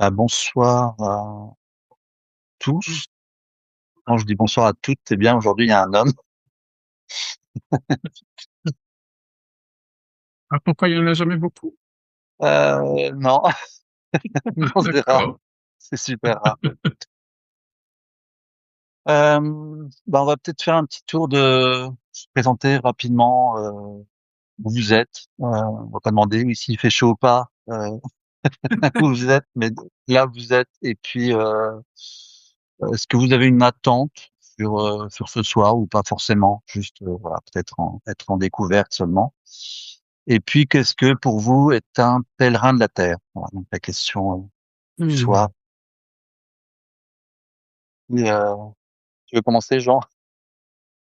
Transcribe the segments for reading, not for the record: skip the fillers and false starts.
Bonsoir à tous. Quand je dis bonsoir à toutes, c'est bien, aujourd'hui, il y a un homme. Ah, pourquoi il n'y en a jamais beaucoup? Non, non, c'est rare. D'accord. C'est super rare. On va peut-être faire un petit tour se présenter rapidement, où vous êtes. On va pas demander s'il fait chaud ou pas, où vous êtes, mais là, vous êtes. Et puis, est-ce que vous avez une attente sur ce soir ou pas forcément? Juste, voilà, peut-être être en découverte seulement. Et puis, qu'est-ce que pour vous est un pèlerin de la Terre? Voilà, donc la question du Hmm. soir. Et, tu veux commencer, Jean?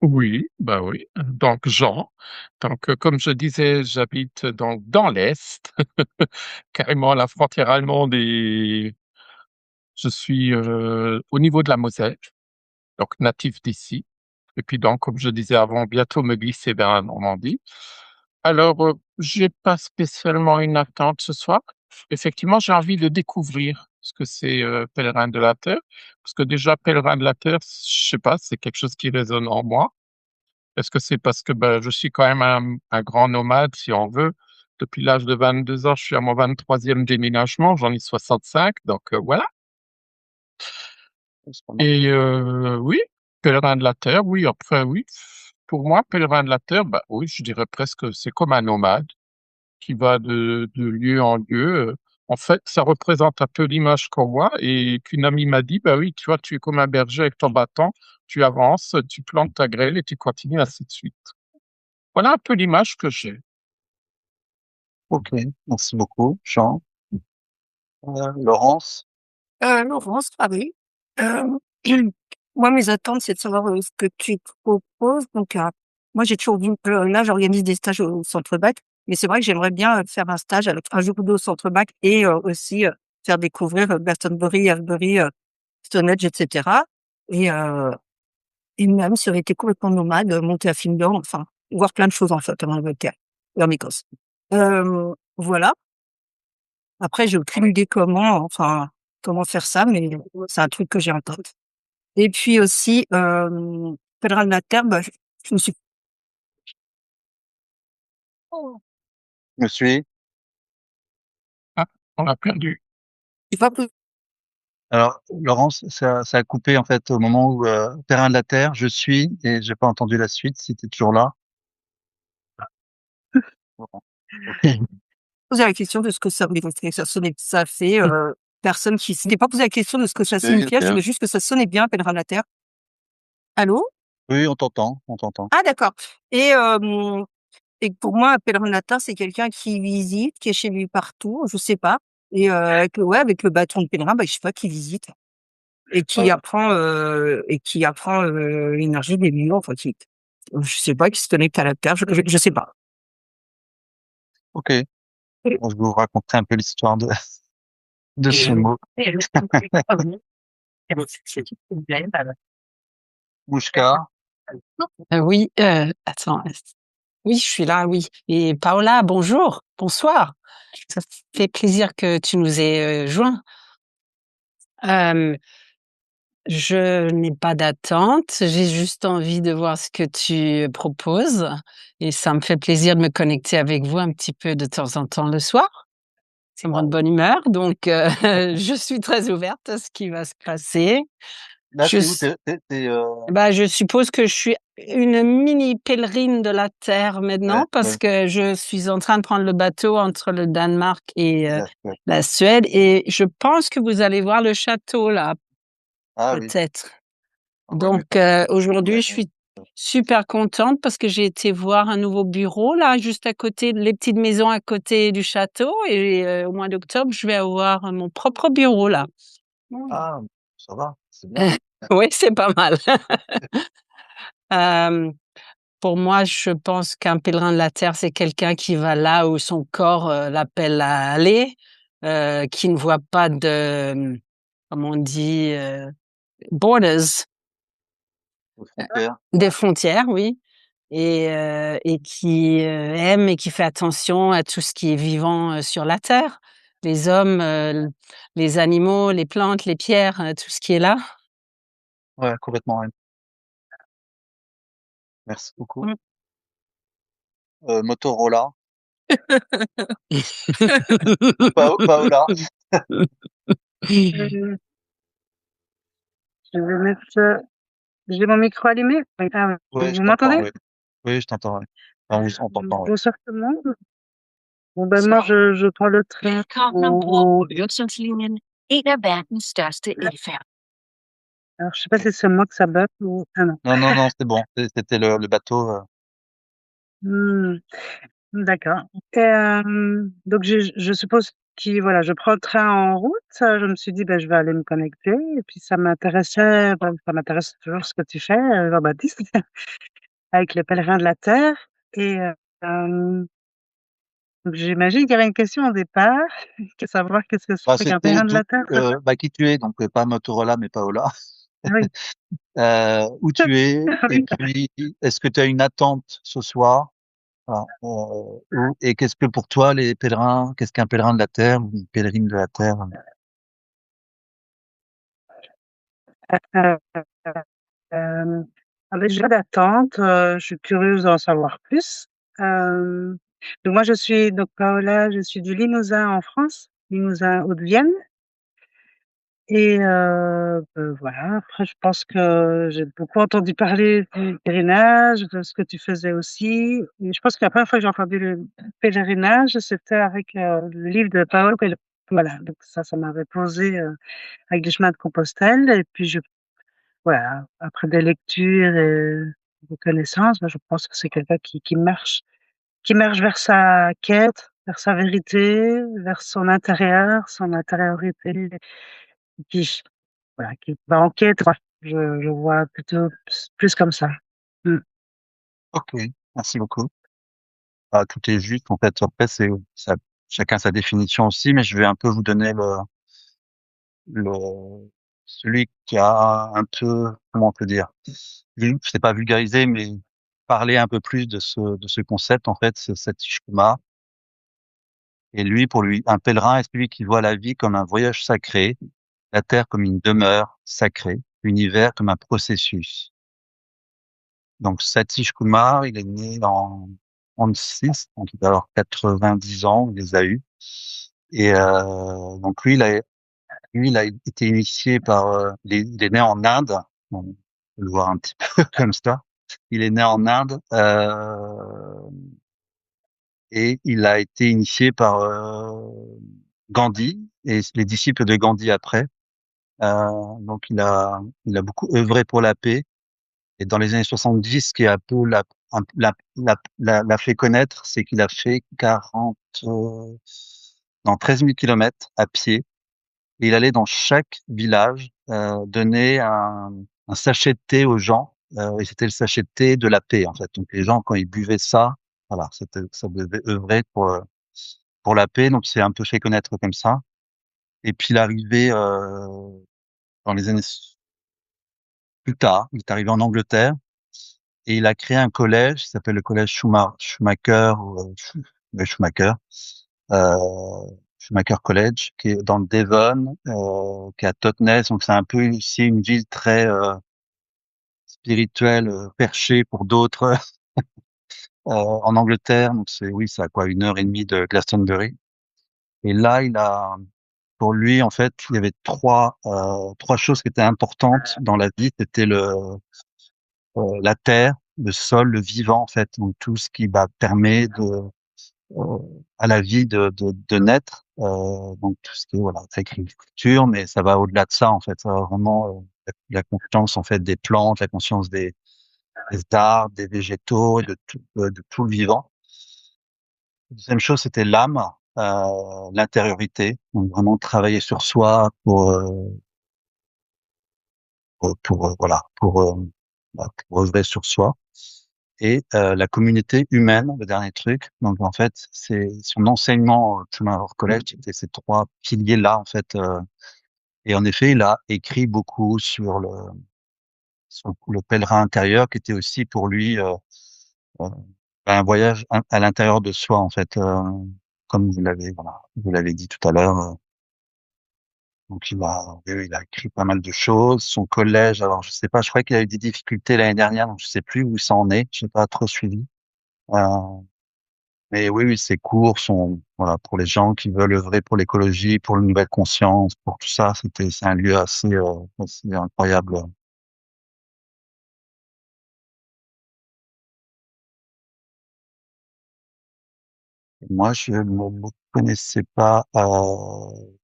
Oui, bah oui. Donc, Jean. Donc, comme je disais, j'habite dans l'Est, carrément à la frontière allemande et je suis au niveau de la Moselle, donc natif d'ici. Et puis donc, comme je disais avant, bientôt me glisser vers la Normandie. Alors, j'ai pas spécialement une attente ce soir. Effectivement, j'ai envie de découvrir ce que c'est, Pèlerin de la Terre, parce que déjà Pèlerin de la Terre, je sais pas, c'est quelque chose qui résonne en moi. Est-ce que c'est parce que, bah, je suis quand même un grand nomade, si on veut? Depuis l'âge de 22 ans, je suis à mon 23e déménagement, j'en ai 65, donc voilà. C'est pas mal. Et oui, Pèlerin de la Terre, oui, après oui, pour moi, Pèlerin de la Terre, bah, oui, je dirais presque, c'est comme un nomade qui va de lieu en lieu. En fait, ça représente un peu l'image qu'on voit et qu'une amie m'a dit: «Bah oui, tu vois, tu es comme un berger avec ton bâton, tu avances, tu plantes ta graine et tu continues, ainsi de suite». Voilà un peu l'image que j'ai. Ok, merci beaucoup, Jean. Laurence? Laurence, ah oui. Hem, moi, mes attentes, c'est de savoir, ce que tu proposes. Donc, moi, j'ai toujours dit là, j'organise des stages au Centre Bac, mais c'est vrai que j'aimerais bien, faire un stage avec un jour ou 2 au Centre Bac et aussi, faire découvrir, Glastonbury, Avebury, Stonehenge et cetera et heu et même si on était complètement nomade, monter à Findorn, enfin, voir plein de choses, en fait, en Angleterre et en Écosse. Voilà. Après, j'ai aucune idée comment faire ça, mais c'est un truc que j'ai en tête. Et puis aussi, pèlerin de la terre, bah, je me suis Je me suis. Ah, on l'a perdu. pas posé Alors, Laurence, ça a coupé en fait au moment où terrain de la Terre, je suis, et j'ai pas entendu la suite. Si tu es toujours là. Bon, ok. la question de ce que ça voulait dire. Ça fait, personne qui s'était pas posé la question de ce que ça Oui, signifiait, je ok. trouvais juste que ça sonnait bien, pèlerin de la terre. Allô? Oui, on t'entend, on t'entend. Ah d'accord. Et et pour moi, un pèlerin de la terre, c'est quelqu'un qui visite, qui est chez lui partout, je sais pas et avec le bâton de pèlerin, bah, je sais pas, qui visite. Et qui apprend, l'énergie des vivants, enfin je sais pas, qui se connecte à la terre, je sais pas. Ok. Bon, je vais vous raconter un peu l'histoire de ce mot. Mouchka. Oui, attends, oui, je suis là, oui. Et Paola, bonjour, bonsoir. Ça fait plaisir que tu nous aies joints. Euh, je n'ai pas d'attente, j'ai juste envie de voir ce que tu proposes et ça me fait plaisir de me connecter avec vous un petit peu de temps en temps le soir. Ça me rend de bonne humeur, donc je suis très ouverte à ce qui va se passer. Là, Je, t'es où? s- T'es, Bah, je suppose que je suis une mini pèlerine de la Terre ouais, maintenant parce ouais, que je suis en train de prendre le bateau entre le Danemark et là, ouais. la Suède et je pense que vous allez voir le château là, Ah oui. peut-être. Ah ouais, mais Donc aujourd'hui, je suis super contente parce que j'ai été voir un nouveau bureau là, juste à côté, les petites maisons à côté du château et au mois d'octobre, je vais avoir mon propre bureau là. ah, ça va, c'est bien. Oui, c'est pas mal. Euh, Pour moi, je pense qu'un pèlerin de la terre, c'est quelqu'un qui va là où son corps l'appelle à aller, qui ne voit pas de, comme on dit, borders, Aux frontières. des frontières, oui, et qui aime et qui fait attention à tout ce qui est vivant sur la terre. les hommes, les animaux, les plantes, les pierres, tout ce qui est là. Ouais, complètement, ouais. Merci beaucoup. Mmh. Motorola ou Paola. Heu, je vais mettre, j'ai mon micro allumé? Oui, ah ouais. Ouais, je Vous t'entends, m'entendez? oui. Oui, je t'entends, ouais. Enfin, on t'entend, ouais. Bonsoir tout le monde. Bon, ben, moi, je prends le train en alors je sais pas si c'est moi que ça bug ou ah non. Non, non, non, c'est bon. C'était le bateau, Mmh. D'accord et donc je suppose voilà, je prends le train en route, je me suis dit: «Bah, je vais aller me connecter» et puis ça m'intéresse toujours ce que tu fais, Jean-Baptiste, avec les pèlerins de la terre et donc j'imagine qu'il y avait une question au départ, que savoir qu'est-ce que bah, c'est qu'un c'était pèlerin de la terre, c'est ça? qui tu es, donc pas Motorola, mais Paola. Ah oui. Où tu es Ah et oui. puis est-ce que tu as une attente ce soir? Voilà, ou et qu'est-ce que pour toi les pèlerins qu'est-ce qu'un pèlerin de la terre ou une pèlerine de la terre? Heu, hem, avec j'ai pas d'attente, je suis curieuse d'en savoir plus. Donc moi je suis donc Paola, je suis du Limousin en France, Limousin Haute-Vienne et voilà, après je pense que j'ai beaucoup entendu parler du pèlerinage, de ce que tu faisais aussi et je pense que la première fois que j'ai entendu le pèlerinage, c'était avec, le livre de Paolo Coelho. Voilà, donc ça m'avait posé, avec le chemin de Compostelle et puis voilà, après des lectures et des connaissances, bah, je pense que c'est quelqu'un qui marche vers sa quête, vers sa vérité, vers son intériorité, qui voilà, qui va en quête, quoi. Je vois plutôt plus comme ça. Mmh. OK, merci beaucoup. Ah, tout est juste en fait, après c'est ça chacun sa définition aussi, mais je vais un peu vous donner le celui qui a un peu, comment on peut dire? C'est pas vulgarisé, mais parler un peu plus de ce concept en fait, c'est Satish Kumar et lui, pour lui, un pèlerin est celui qui voit la vie comme un voyage sacré, la terre comme une demeure sacrée, l'univers comme un processus. Donc Satish Kumar, il est né en 36, donc il doit avoir 90 ans, il les a eus et donc lui, il a été initié par, il est né en Inde, on peut le voir un petit peu comme ça. Il est né en Inde, et il a été initié par, Gandhi et les disciples de Gandhi après. Donc il a beaucoup œuvré pour la paix et dans les années 70, ce qui a un peu l'a fait connaître, c'est qu'il a fait 13 000 kilomètres à pied. Et il allait dans chaque village, donner un sachet de thé aux gens, et c'était le sachet de thé de la paix, en fait. Donc les gens, quand ils buvaient ça, voilà, ça devait œuvrer pour la paix, donc c'est un peu fait connaître comme ça. Et puis l'arrivée, dans les années plus tard, il est arrivé en Angleterre et il a créé un collège qui s'appelle le collège Schumacher ou, Schumacher, heu, Schumacher College, qui est dans le Devon, qui est à Totnes, donc c'est un peu aussi une ville très, spirituelle, perchée pour d'autres, en Angleterre, donc c'est à quoi 1 heure et demie de Glastonbury et là, pour lui, en fait, il y avait 3 choses qui étaient importantes dans la vie. C'était la terre, le sol, le vivant, en fait, donc tout ce qui, permet à la vie de naître, donc tout ce qui est, voilà, agriculture, mais ça va au-delà de ça, en fait. Ça va vraiment, la conscience, en fait, des plantes, la conscience des arbres, des végétaux et de tout le vivant. La 2e chose, c'était l'âme, l'intériorité, donc vraiment travailler sur soi voilà, pour œuvrer sur soi et la communauté humaine, le dernier truc. Donc en fait, c'est son enseignement au Tomahawk College, c'était ces 3 piliers-là, en fait, et en effet, il a écrit beaucoup sur le pèlerin intérieur qui était aussi pour lui, heu, un voyage à l'intérieur de soi, en fait, comme vous l'avez dit tout à l'heure, donc il a écrit pas mal de choses. Son collège, alors je sais pas, je crois qu'il a eu des difficultés l'année dernière, donc je sais plus où ça en est. J'ai pas trop suivi. Euh, mais oui, oui, ces cours sont, voilà, pour les gens qui veulent œuvrer pour l'écologie, pour une nouvelle conscience, pour tout ça. C'est un lieu assez incroyable. Moi, je ne le connaissais pas. On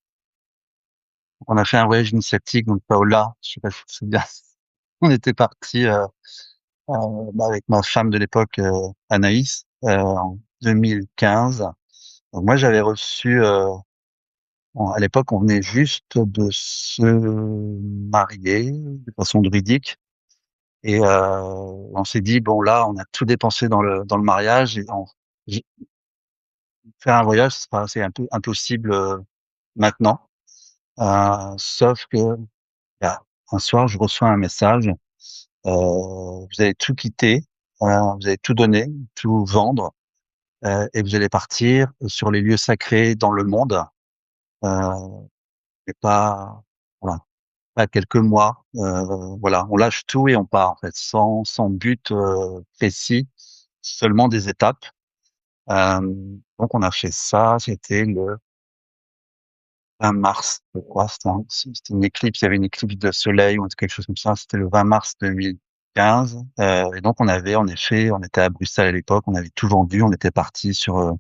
a fait un voyage initiatique, donc Paola, je sais pas si tu te souviens. On était parti avec ma femme de l'époque, Anaïs, en 2015. Donc moi, j'avais reçu, à l'époque, on venait juste de se marier de façon druidique, et on s'est dit bon là, on a tout dépensé dans le mariage, et faire un voyage, c'est un peu impossible maintenant. Sauf que bah, un soir, je reçois un message. Vous allez tout quitter, vous allez tout donner, tout vendre, et vous allez partir sur les lieux sacrés dans le monde, et pas, voilà, pas quelques mois. Voilà, on lâche tout et on part en fait, sans but précis, seulement des étapes. Euh, donc on a fait ça. C'était le 20 mars, je crois. C'était une éclipse. Il y avait une éclipse de soleil ou quelque chose comme ça. C'était le 20 mars 2015. Et donc on avait, en effet, on était à Bruxelles à l'époque. On avait tout vendu. On était parti sur,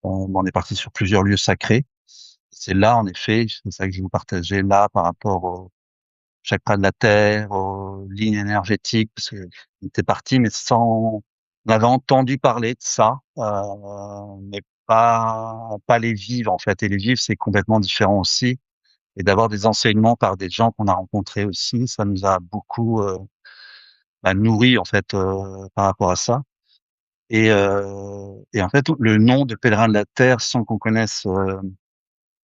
on est parti sur plusieurs lieux sacrés. C'est là, en effet, c'est ça que je vais vous partager là par rapport au chakra de la terre, aux lignes énergétiques, parce que on était parti, mais sans, on avait entendu parler de ça, mais pas les vivre en fait. Et les vivre, c'est complètement différent aussi. Et d'avoir des enseignements par des gens qu'on a rencontrés aussi, ça nous a beaucoup nourri en fait par rapport à ça. Et en fait, le nom de Pèlerin de la Terre, sans qu'on connaisse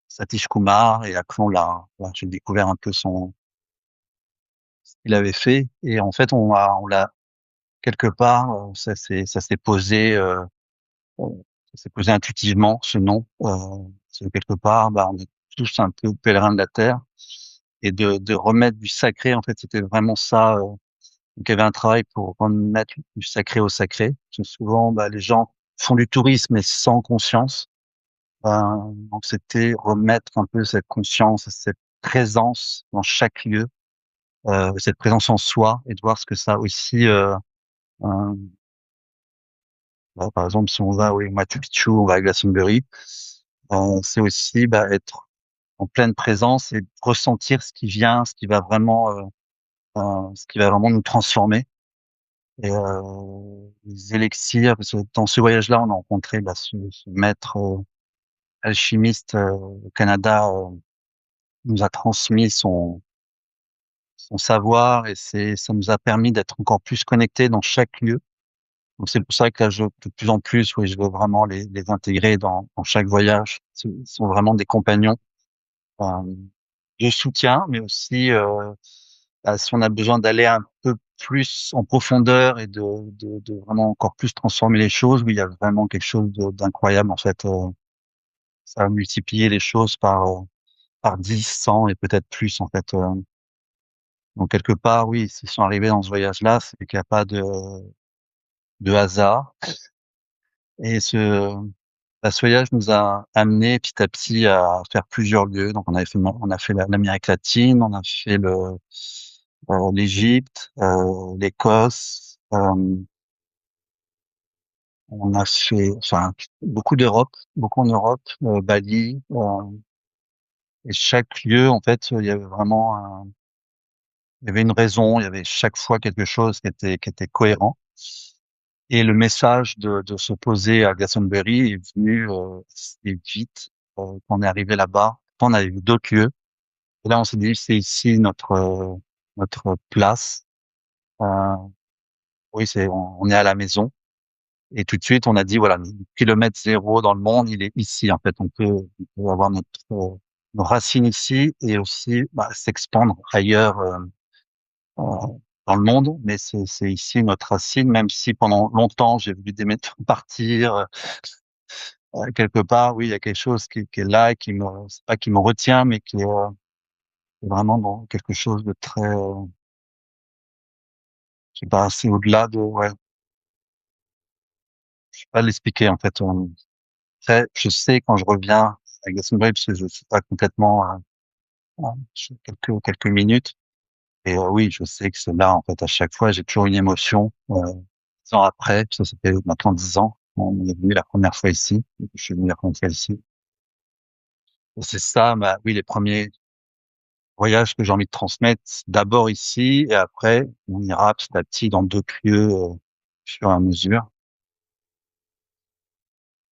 Satish Kumar, et après j'ai découvert un peu ce qu'il avait fait. Et en fait, on l'a quelque part, ça s'est posé, ça s'est posé intuitivement ce nom. Parce que quelque part, bah, on est tous un peu pèlerins de la terre, et de remettre du sacré. En fait, c'était vraiment ça. Donc, il y avait un travail pour remettre du sacré au sacré. Parce que souvent, bah, les gens font du tourisme mais sans conscience. Donc, c'était remettre un peu cette conscience, cette présence dans chaque lieu, cette présence en soi, et de voir ce que ça aussi. Euh, par exemple, si on va au Machu Picchu, on va à Glastonbury, c'est aussi être en pleine présence et ressentir ce qui vient, ce qui va vraiment nous transformer. Et les élixirs, parce que dans ce voyage-là, on a rencontré ce maître alchimiste au Canada, nous a transmis son savoir, et ça nous a permis d'être encore plus connectés dans chaque lieu. Donc c'est pour ça que là, de plus en plus, oui, je veux vraiment les intégrer dans chaque voyage. Ils sont vraiment des compagnons euh, de soutien, mais aussi si on a besoin d'aller un peu plus en profondeur et de vraiment encore plus transformer les choses, oui, il y a vraiment quelque chose d'incroyable en fait. Ça va multiplier les choses par 10, 100 et peut-être plus en fait. Donc quelque part, oui, s'ils sont arrivés dans ce voyage-là, c'est qu'il n'y a pas de hasard. Et ce voyage nous a amené petit à petit à faire plusieurs lieux. Donc, on a fait l'Amérique latine, on a fait l'Égypte, l'Écosse, on a fait, enfin, beaucoup d'Europe, beaucoup en Europe, Bali, et chaque lieu, en fait, il y avait une raison, il y avait chaque fois quelque chose qui était cohérent. Et le message de se poser à Glastonbury est venu assez vite quand on est arrivé là-bas. On avait vu d'autres lieux. Et là, on s'est dit, c'est ici notre place. Euh, oui, on est à la maison. Et tout de suite, on a dit, voilà, le kilomètre zéro dans le monde, il est ici. En fait, on peut avoir nos racines ici, et aussi s'expandre ailleurs euh, dans le monde. Mais c'est ici notre racine, même si pendant longtemps, j'ai voulu partir, quelque part, oui, il y a quelque chose qui est là et c'est pas qui me retient, mais qui est vraiment dans quelque chose de très, qui va assez au-delà de, ouais, je sais pas l'expliquer, en fait. Après, je sais quand je reviens à Glastonbury, parce que je suis pas complètement, quelques minutes. Et oui, je sais que c'est là, en fait, à chaque fois, j'ai toujours une émotion. 10 ans après, ça fait maintenant 10 ans, on est venu la première fois ici. Je suis venu la première fois ici. Et c'est ça, oui, les premiers voyages que j'ai envie de transmettre, d'abord ici, et après, on ira petit à petit dans d'autres lieux, au fur et à mesure.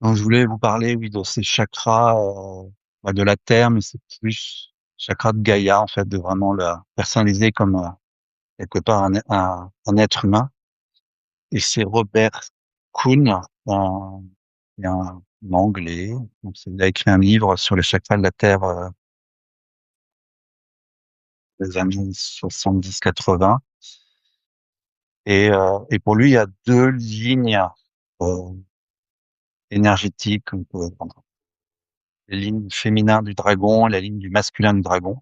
Donc, je voulais vous parler, oui, de ces chakras, de la Terre, mais c'est plus chakra de Gaïa, en fait, de vraiment la personnaliser comme, quelque part un être humain. Et c'est Robert Kuhn, un, un Anglais. Donc, il a écrit un livre sur les chakras de la Terre des années 70-80. Et pour lui, il y a deux lignes euh, énergétiques, les lignes féminines du dragon, la ligne du masculin du dragon,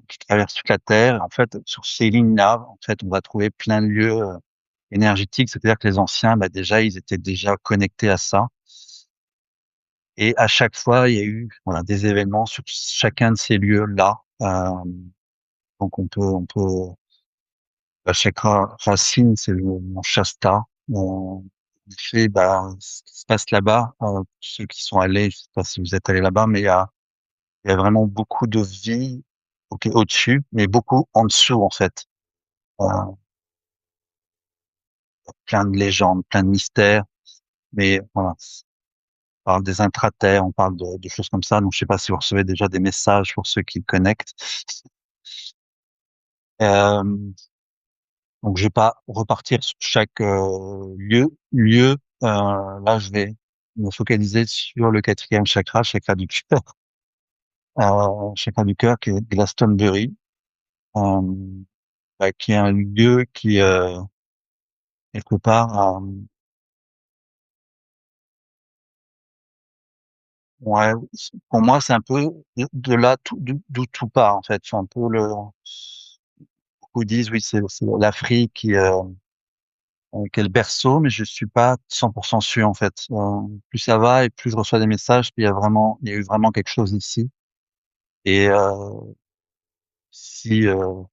qui traversent toute la Terre. En fait, sur ces lignes-là, en fait, on va trouver plein de lieux énergétiques. C'est-à-dire que les anciens, déjà, ils étaient déjà connectés à ça. Et à chaque fois, il y a eu voilà, des événements sur chacun de ces lieux-là. Donc la chakra racine, c'est le mont Shasta. Il fait, ce qui se passe là-bas, ceux qui sont allés, je sais pas si vous êtes allés là-bas, mais il y a vraiment beaucoup de vie, ok, au-dessus, mais beaucoup en dessous, en fait. Euh, Plein de légendes, plein de mystères, mais voilà. On parle des intraterres, on parle de choses comme ça. Donc, je sais pas si vous recevez déjà des messages pour ceux qui le connectent. Euh, donc, je vais pas repartir sur chaque lieu. Là, je vais me focaliser sur le quatrième chakra, chakra du cœur, qui est Glastonbury, euh, qui est un lieu qui quelque part, ouais, pour moi, c'est un peu de là d'où tout part, en fait. C'est un peu beaucoup disent, oui, c'est l'Afrique qui est le berceau, mais je suis pas 100% sûr, en fait. Plus ça va et plus je reçois des messages, puis il y a eu vraiment quelque chose ici. Et si, euh,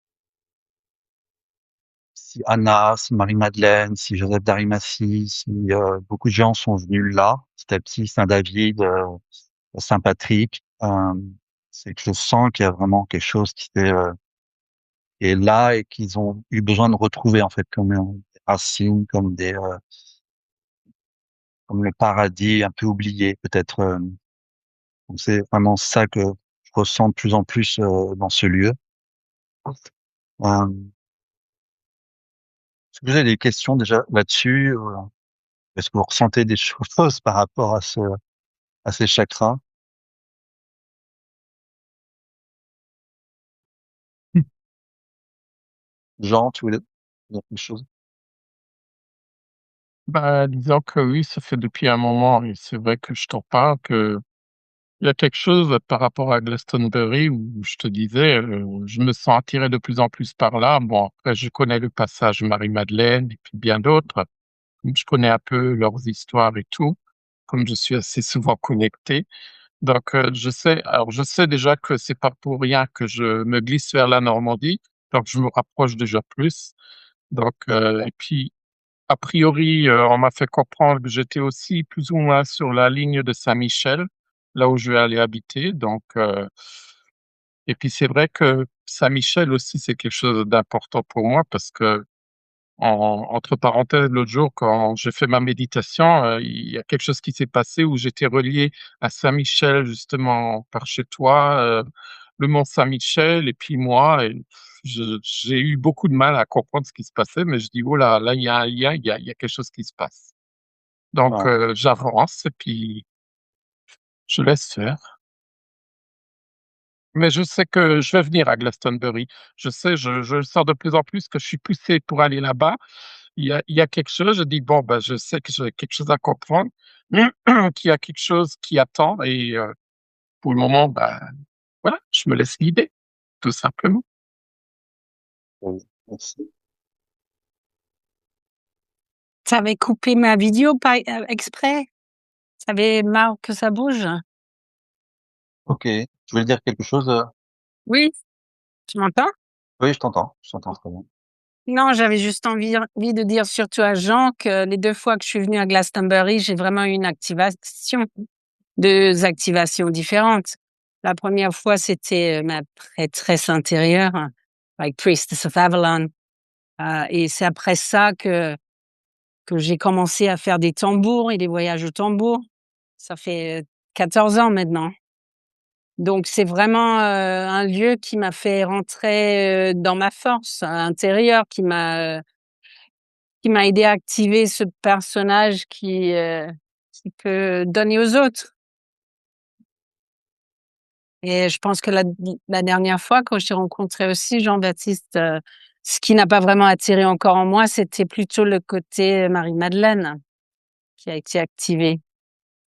si Anna, si Marie-Madeleine, si Joseph Darimassi, si beaucoup de gens sont venus là, petit à petit, Saint-David, Saint-Patrick, c'est que je sens qu'il y a vraiment quelque chose qui est là et qu'ils ont eu besoin de retrouver, en fait, comme des racines, comme le paradis un peu oublié, peut-être. Donc c'est vraiment ça que je ressens de plus en plus dans ce lieu. Euh, Est-ce que vous avez des questions déjà là-dessus? Est-ce que vous ressentez des choses par rapport à ces chakras? Jean, tu voulais dire quelque chose? Bah, disons que oui, ça fait depuis un moment et c'est vrai que je t'en parle qu'il y a quelque chose par rapport à Glastonbury où je te disais, je me sens attiré de plus en plus par là. Bon, après, je connais le passage Marie-Madeleine et puis bien d'autres. Je connais un peu leurs histoires et tout, comme je suis assez souvent connecté. Donc, je sais déjà que c'est pas pour rien que je me glisse vers la Normandie, donc je me rapproche déjà plus. Donc, et puis, a priori, on m'a fait comprendre que j'étais aussi plus ou moins sur la ligne de Saint-Michel, là où je vais aller habiter. Donc, et puis c'est vrai que Saint-Michel aussi, c'est quelque chose d'important pour moi parce que entre parenthèses, l'autre jour, quand j'ai fait ma méditation, il y a quelque chose qui s'est passé où j'étais relié à Saint-Michel, justement, par chez toi, le mont Saint-Michel et puis moi et j'ai eu beaucoup de mal à comprendre ce qui se passait, mais je dis: «Oh là, là, il y a un lien, il y a quelque chose qui se passe». Donc Ouais. j'avance et puis je laisse faire. Mais je sais que je vais venir à Glastonbury. Je sais, je le sens de plus en plus que je suis poussé pour aller là-bas. il y a quelque chose, je dis: «Bon, je sais que j'ai quelque chose à comprendre, qu'il y a quelque chose qui attend» et pour le moment, voilà, je me laisse guider, tout simplement. Oui, merci. Tu avais coupé ma vidéo par exprès? Tu avais marre que ça bouge? OK. Tu voulais dire quelque chose, Oui, tu m'entends? Oui, je t'entends très bien. Non, j'avais juste envie de dire surtout à Jean que les 2 fois que je suis venue à Glastonbury, j'ai vraiment eu une activation, 2 activations différentes. La première fois, c'était, ma prêtresse intérieure, like Priestess of Avalon, et c'est après ça que j'ai commencé à faire des tambours et des voyages au tambour. Ça fait 14 ans maintenant. Donc c'est vraiment, un lieu qui m'a fait rentrer, dans ma force intérieure, qui m'a aidé à activer ce personnage qui peut donner aux autres. Et je pense que la dernière fois, quand je t'ai rencontré aussi, Jean-Baptiste, ce qui n'a pas vraiment attiré encore en moi, c'était plutôt le côté Marie-Madeleine qui a été activé.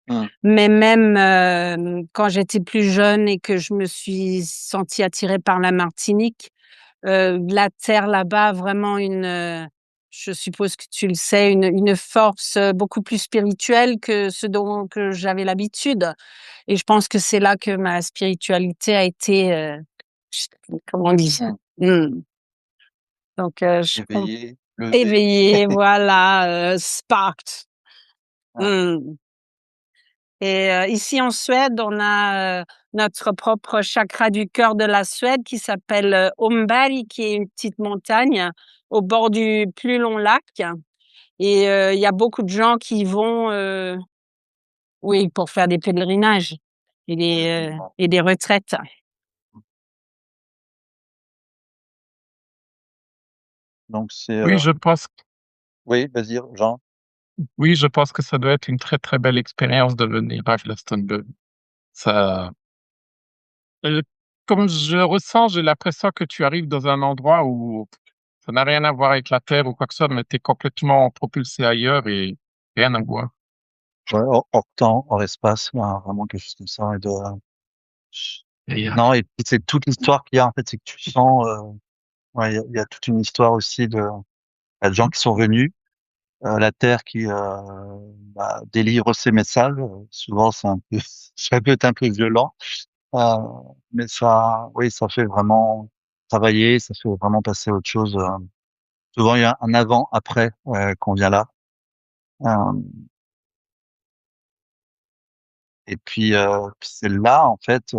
Mmh. Mais même, quand j'étais plus jeune et que je me suis sentie attirée par la Martinique, la terre là-bas a vraiment je suppose que tu le sais, une force, beaucoup plus spirituelle que ce dont que j'avais l'habitude et je pense que c'est là que ma spiritualité a été, ch comment on dit ça? Mmh. Donc, je com Éveillé, levé. éveillée, voilà, sparked. Ah, Mmh. Et ici en Suède, on a, notre propre chakra du cœur de la Suède qui s'appelle, Omberg, qui est une petite montagne au bord du plus long lac et il y a beaucoup de gens qui y vont, oui, pour faire des pèlerinages effectivement. et des retraites. Donc c'est, Oui, je pense oui, vas-y, Jean? oui, je pense que ça doit être une très, très belle expérience de venir à Glastonbury. Ça, heu, comme je ressens, j'ai l'impression que tu arrives dans un endroit où ça n'a rien à voir avec la terre ou quoi que ce soit, mais tu es complètement propulsé ailleurs et rien à voir. Ouais, hors temps, hors espace, il y a vraiment quelque chose comme ça et de Et non et puis c'est toute l'histoire qu'il y a, en fait, c'est que tu sens, ouais, il y a toute une histoire aussi de gens qui sont venus, la Terre qui, délivre ses messages, souvent c'est un peu ça peut être un peu violent, heu, mais ça oui, ça fait vraiment travailler, ça fait vraiment passer à autre chose, souvent il y a un avant après, quand on vient là, hem et puis c'est là, en fait,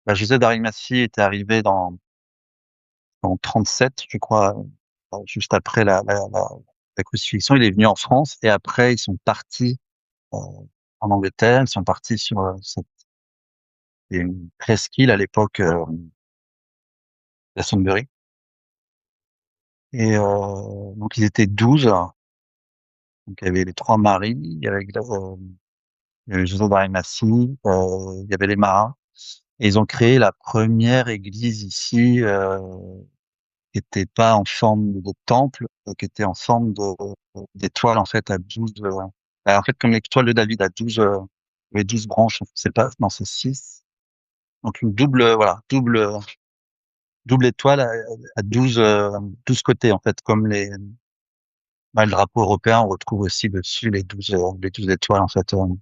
José Darimasi était arrivé en 37, je crois, juste après la crucifixion. Il est venu en France et après ils sont partis, heu, en Angleterre. Ils sont partis sur, il y a une presqu'île à l'époque, Glastonbury et donc ils étaient 12. Donc il y avait les 3 maris, il y avait José Darimasi, il y avait les marins et ils ont créé la première église ici, qui était pas en forme de temple, qui était en forme d'étoile, en fait, à 12, en fait, comme l'étoile de David à 12, il y avait 12 branches, c'est pas non, c'est 6. Donc une double, voilà, double étoile à 12, 12 côtés, en fait, comme le drapeau européen, on retrouve aussi dessus les 12 étoiles, en fait, en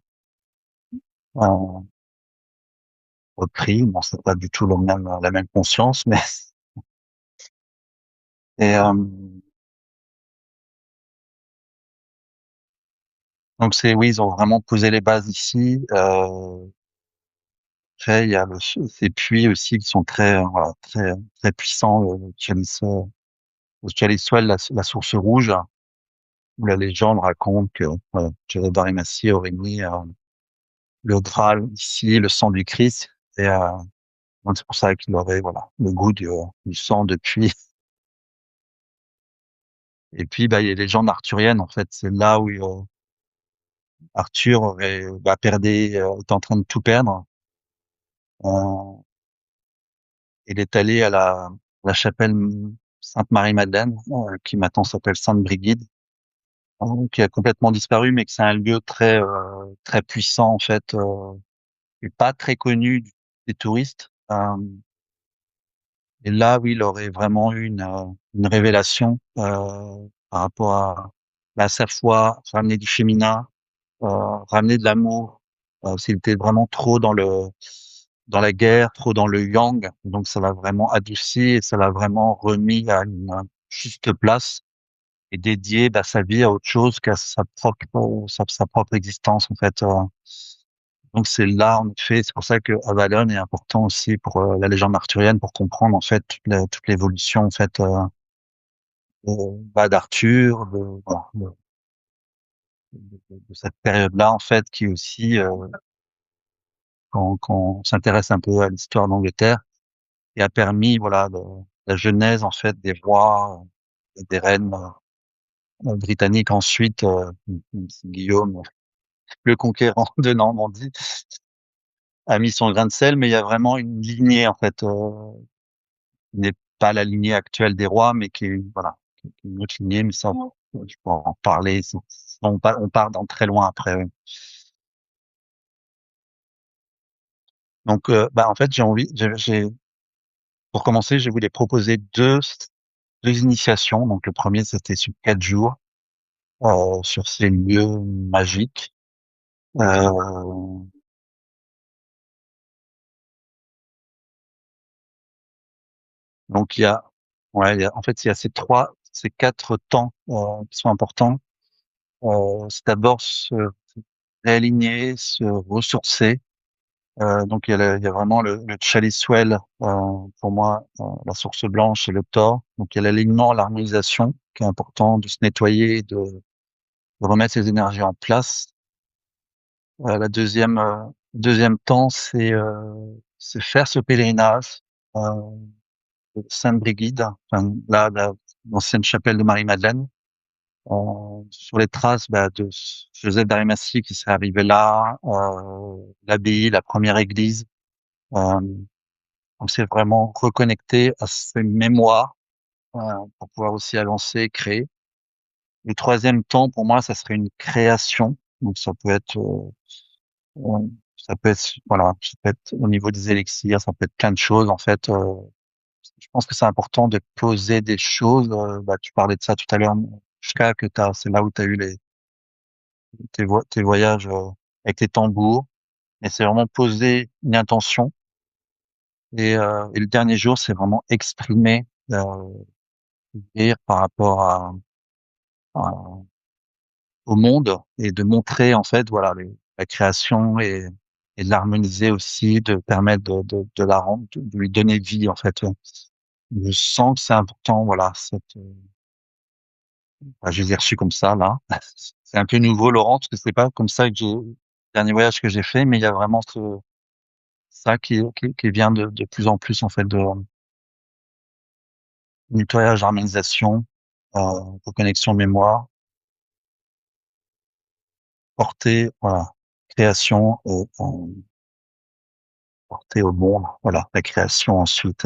repris. Bon, c'est pas du tout la même conscience, mais et donc c'est oui, ils ont vraiment posé les bases ici, après, il y a ces puits aussi qui sont très, voilà, très, très puissants, le Chalice Well, la source rouge, où la légende raconte que, voilà, Jared Arimathie aurait mis, le Graal ici, le sang du Christ et donc c'est pour ça qu'il aurait, voilà, le goût du sang depuis et puis, il y a les légendes arthuriennes, en fait. C'est là où, Arthur était en train de tout perdre. Heu, il est allé à la chapelle Sainte-Marie-Madeleine, qui maintenant s'appelle Sainte-Brigide, qui a complètement disparu, mais que c'est un lieu très puissant en fait, et pas très connu des touristes. Et là, oui, il aurait vraiment eu une révélation par rapport à sa foi, ramener du féminin, ramener de l'amour. S'il était vraiment trop dans la guerre, trop dans le yang, donc ça l'a vraiment adouci et ça l'a vraiment remis à une juste place et dédié sa vie à autre chose qu'à sa propre existence en fait. Donc c'est là en effet, c'est pour ça que Avalon est important aussi pour la légende arthurienne, pour comprendre en fait toute l'évolution en fait d'Arthur, voilà, de cette période-là en fait, qui aussi quand on s'intéresse un peu à l'histoire d'Angleterre, et a permis voilà la genèse en fait des rois et des reines britanniques ensuite, Guillaume le conquérant de Normandie a mis son grain de sel, mais il y a vraiment une lignée en fait qui n'est pas la lignée actuelle des rois, mais qui est voilà qui est une autre lignée, mais ça je pourrais en parler. On part dans très loin après. Oui. Donc en fait pour commencer, je voulais proposer deux initiations. Donc le premier c'était sur 4 jours sur ces lieux magiques. Euh, donc en fait il y a ces 4 temps qui sont importants. C'est d'abord se réaligner, se ressourcer. Donc il y a vraiment le chalice well, pour moi, la source blanche et le Thor. Donc il y a l'alignement, l'harmonisation qui est important, de se nettoyer, de remettre ses énergies en place. La deuxième temps, c'est faire ce pèlerinage de Sainte-Brigide, enfin, là, l'ancienne chapelle de Marie-Madeleine, sur les traces de Joseph d'Arimathie qui serait arrivé là, l'abbaye, la première église. Euh, donc c'est vraiment reconnecter à ces mémoires pour pouvoir aussi avancer, créer. Le troisième temps, pour moi, ça serait une création. Donc ça peut être voilà, ça peut être au niveau des élixirs, ça peut être plein de choses en fait. Je pense que c'est important de poser des choses. Tu parlais de ça tout à l'heure, jusqu'à que c'est là où tu as eu tes voyages avec tes tambours. Et c'est vraiment poser une intention. Et le dernier jour, c'est vraiment exprimer, dire par rapport à- au monde et de montrer en fait voilà la création et de l'harmoniser aussi, de permettre de la rendre, de lui donner vie en fait. Je sens que c'est important, voilà, je les ai reçus comme ça, là. C'est un peu nouveau, Laurent, parce que c'est pas comme ça que le dernier voyage que j'ai fait, mais il y a vraiment ça qui vient de plus en plus, en fait, de nettoyage, harmonisation, reconnexion mémoire, portée, voilà, création, portée au monde, voilà, la création ensuite,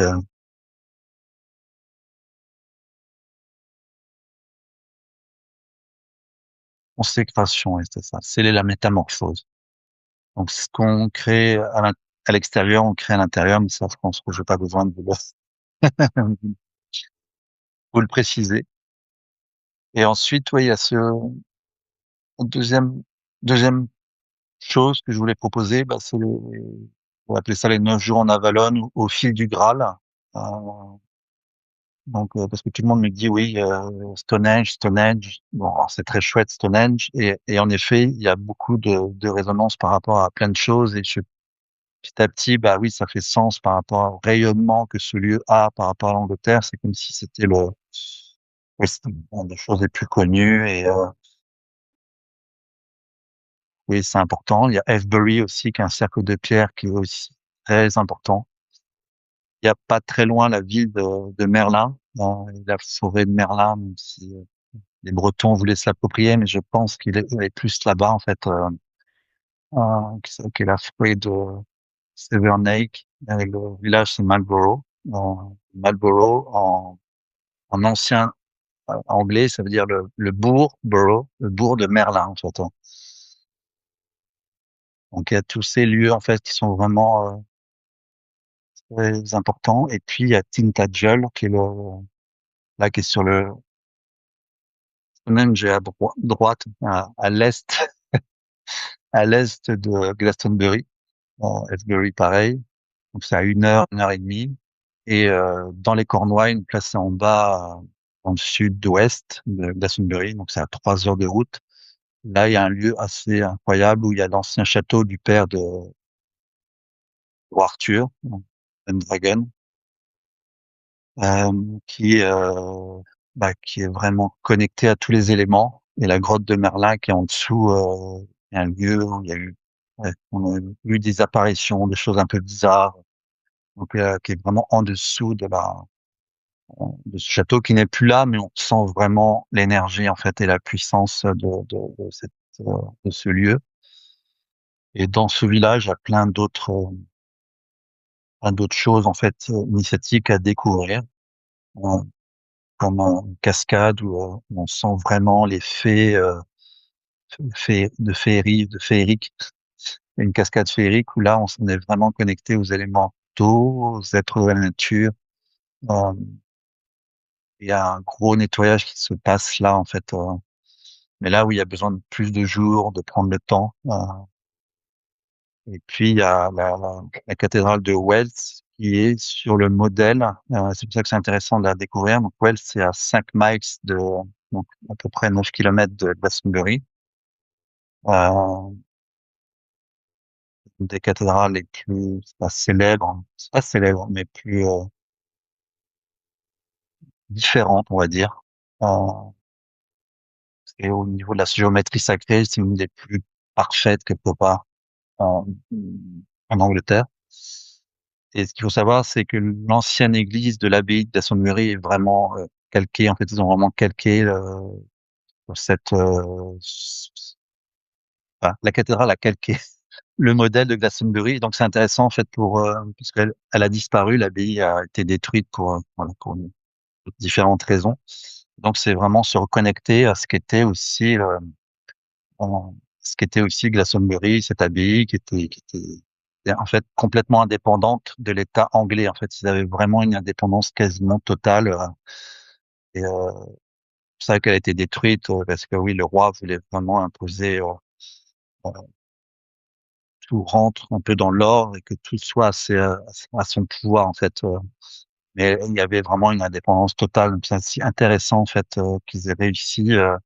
consécration, et c'est ça. C'est la métamorphose. Donc, ce qu'on crée à l'extérieur, on crée à l'intérieur, mais ça, je pense que j'ai pas besoin de vous le préciser. Et ensuite, oui, il y a ce deuxième, deuxième chose que je voulais proposer, c'est on va appeler ça les 9 jours en Avalon au fil du Graal. Euh, donc, parce que tout le monde me dit oui, Stonehenge, Stonehenge. Bon, alors, c'est très chouette Stonehenge, et en effet, il y a beaucoup de résonance par rapport à plein de choses, et petit à petit, oui, ça fait sens par rapport au rayonnement que ce lieu a par rapport à l'Angleterre. C'est comme si c'était oui, c'est une des choses les plus connues, et oui, c'est important. Il y a Avebury aussi, qui est un cercle de pierre qui est aussi très important. Il y a pas très loin la ville de Merlin, dans la forêt de Merlin, même si les Bretons voulaient se l'approprier, mais je pense il est plus là-bas, en fait, qui est la forêt de Severnake. Et le village, c'est Marlborough. Marlborough, en ancien anglais, ça veut dire le bourg, borough, le bourg de Merlin, en fait. Donc il y a tous ces lieux en fait qui sont vraiment très importants. Et puis il y a Tintagel qui est là qui est sur le même j'ai à droite, à l'est, à l'est de Glastonbury. Asbury pareil. Donc c'est à 1 heure et demie. Et dans les Cornouailles, placé en bas, dans le sud-ouest de Glastonbury, donc c'est à 3 heures de route. Là, il y a un lieu assez incroyable où il y a l'ancien château du père de roi Arthur, donc Pendragon, qui est qui est vraiment connecté à tous les éléments. Et la grotte de Merlin qui est en dessous, il y a un lieu où il y a eu, on a eu des apparitions, des choses un peu bizarres. Donc qui est vraiment en dessous de ce château qui n'est plus là, mais on sent vraiment l'énergie en fait et la puissance de ce lieu. Et dans ce village, il y a plein d'autres choses en fait initiatiques à découvrir, euh, comme une cascade où on sent vraiment les fées, de féerique, une cascade féerique où là on est vraiment connecté aux éléments d'eau, aux êtres de la nature. Euh, il y a un gros nettoyage qui se passe là en fait, mais là où il y a besoin de plus de jours, de prendre le temps. Et puis il y a la cathédrale de Wells qui est sur le modèle. C'est pour ça que c'est intéressant de la découvrir. Donc Wells, c'est à 5 miles donc à peu près 9 kilomètres de Glastonbury. Une des cathédrales les plus, c'est pas célèbre, mais plus différentes, on va dire. Et au niveau de la géométrie sacrée, c'est une des plus parfaites quelque part en, en Angleterre. Et ce qu'il faut savoir, c'est que l'ancienne église de l'abbaye de Glastonbury est vraiment calquée. En fait, ils ont vraiment calqué cette. La cathédrale a calqué le modèle de Glastonbury. Donc, c'est intéressant en fait puisqu'elle a disparu, l'abbaye a été détruite voilà, pour différentes raisons. Donc, c'est vraiment se reconnecter à ce qu'était aussi Glastonbury, cette abbaye qui était en fait complètement indépendante de l'État anglais. En fait, ils avaient vraiment une indépendance quasiment totale. Et c'est ça qu'elle a été détruite parce que oui, le roi voulait vraiment imposer euh, tout rentre un peu dans l'ordre et que tout soit à son pouvoir en fait. Mais il y avait vraiment une indépendance totale. Donc, c'est assez intéressant en fait qu'ils aient réussi. Euh,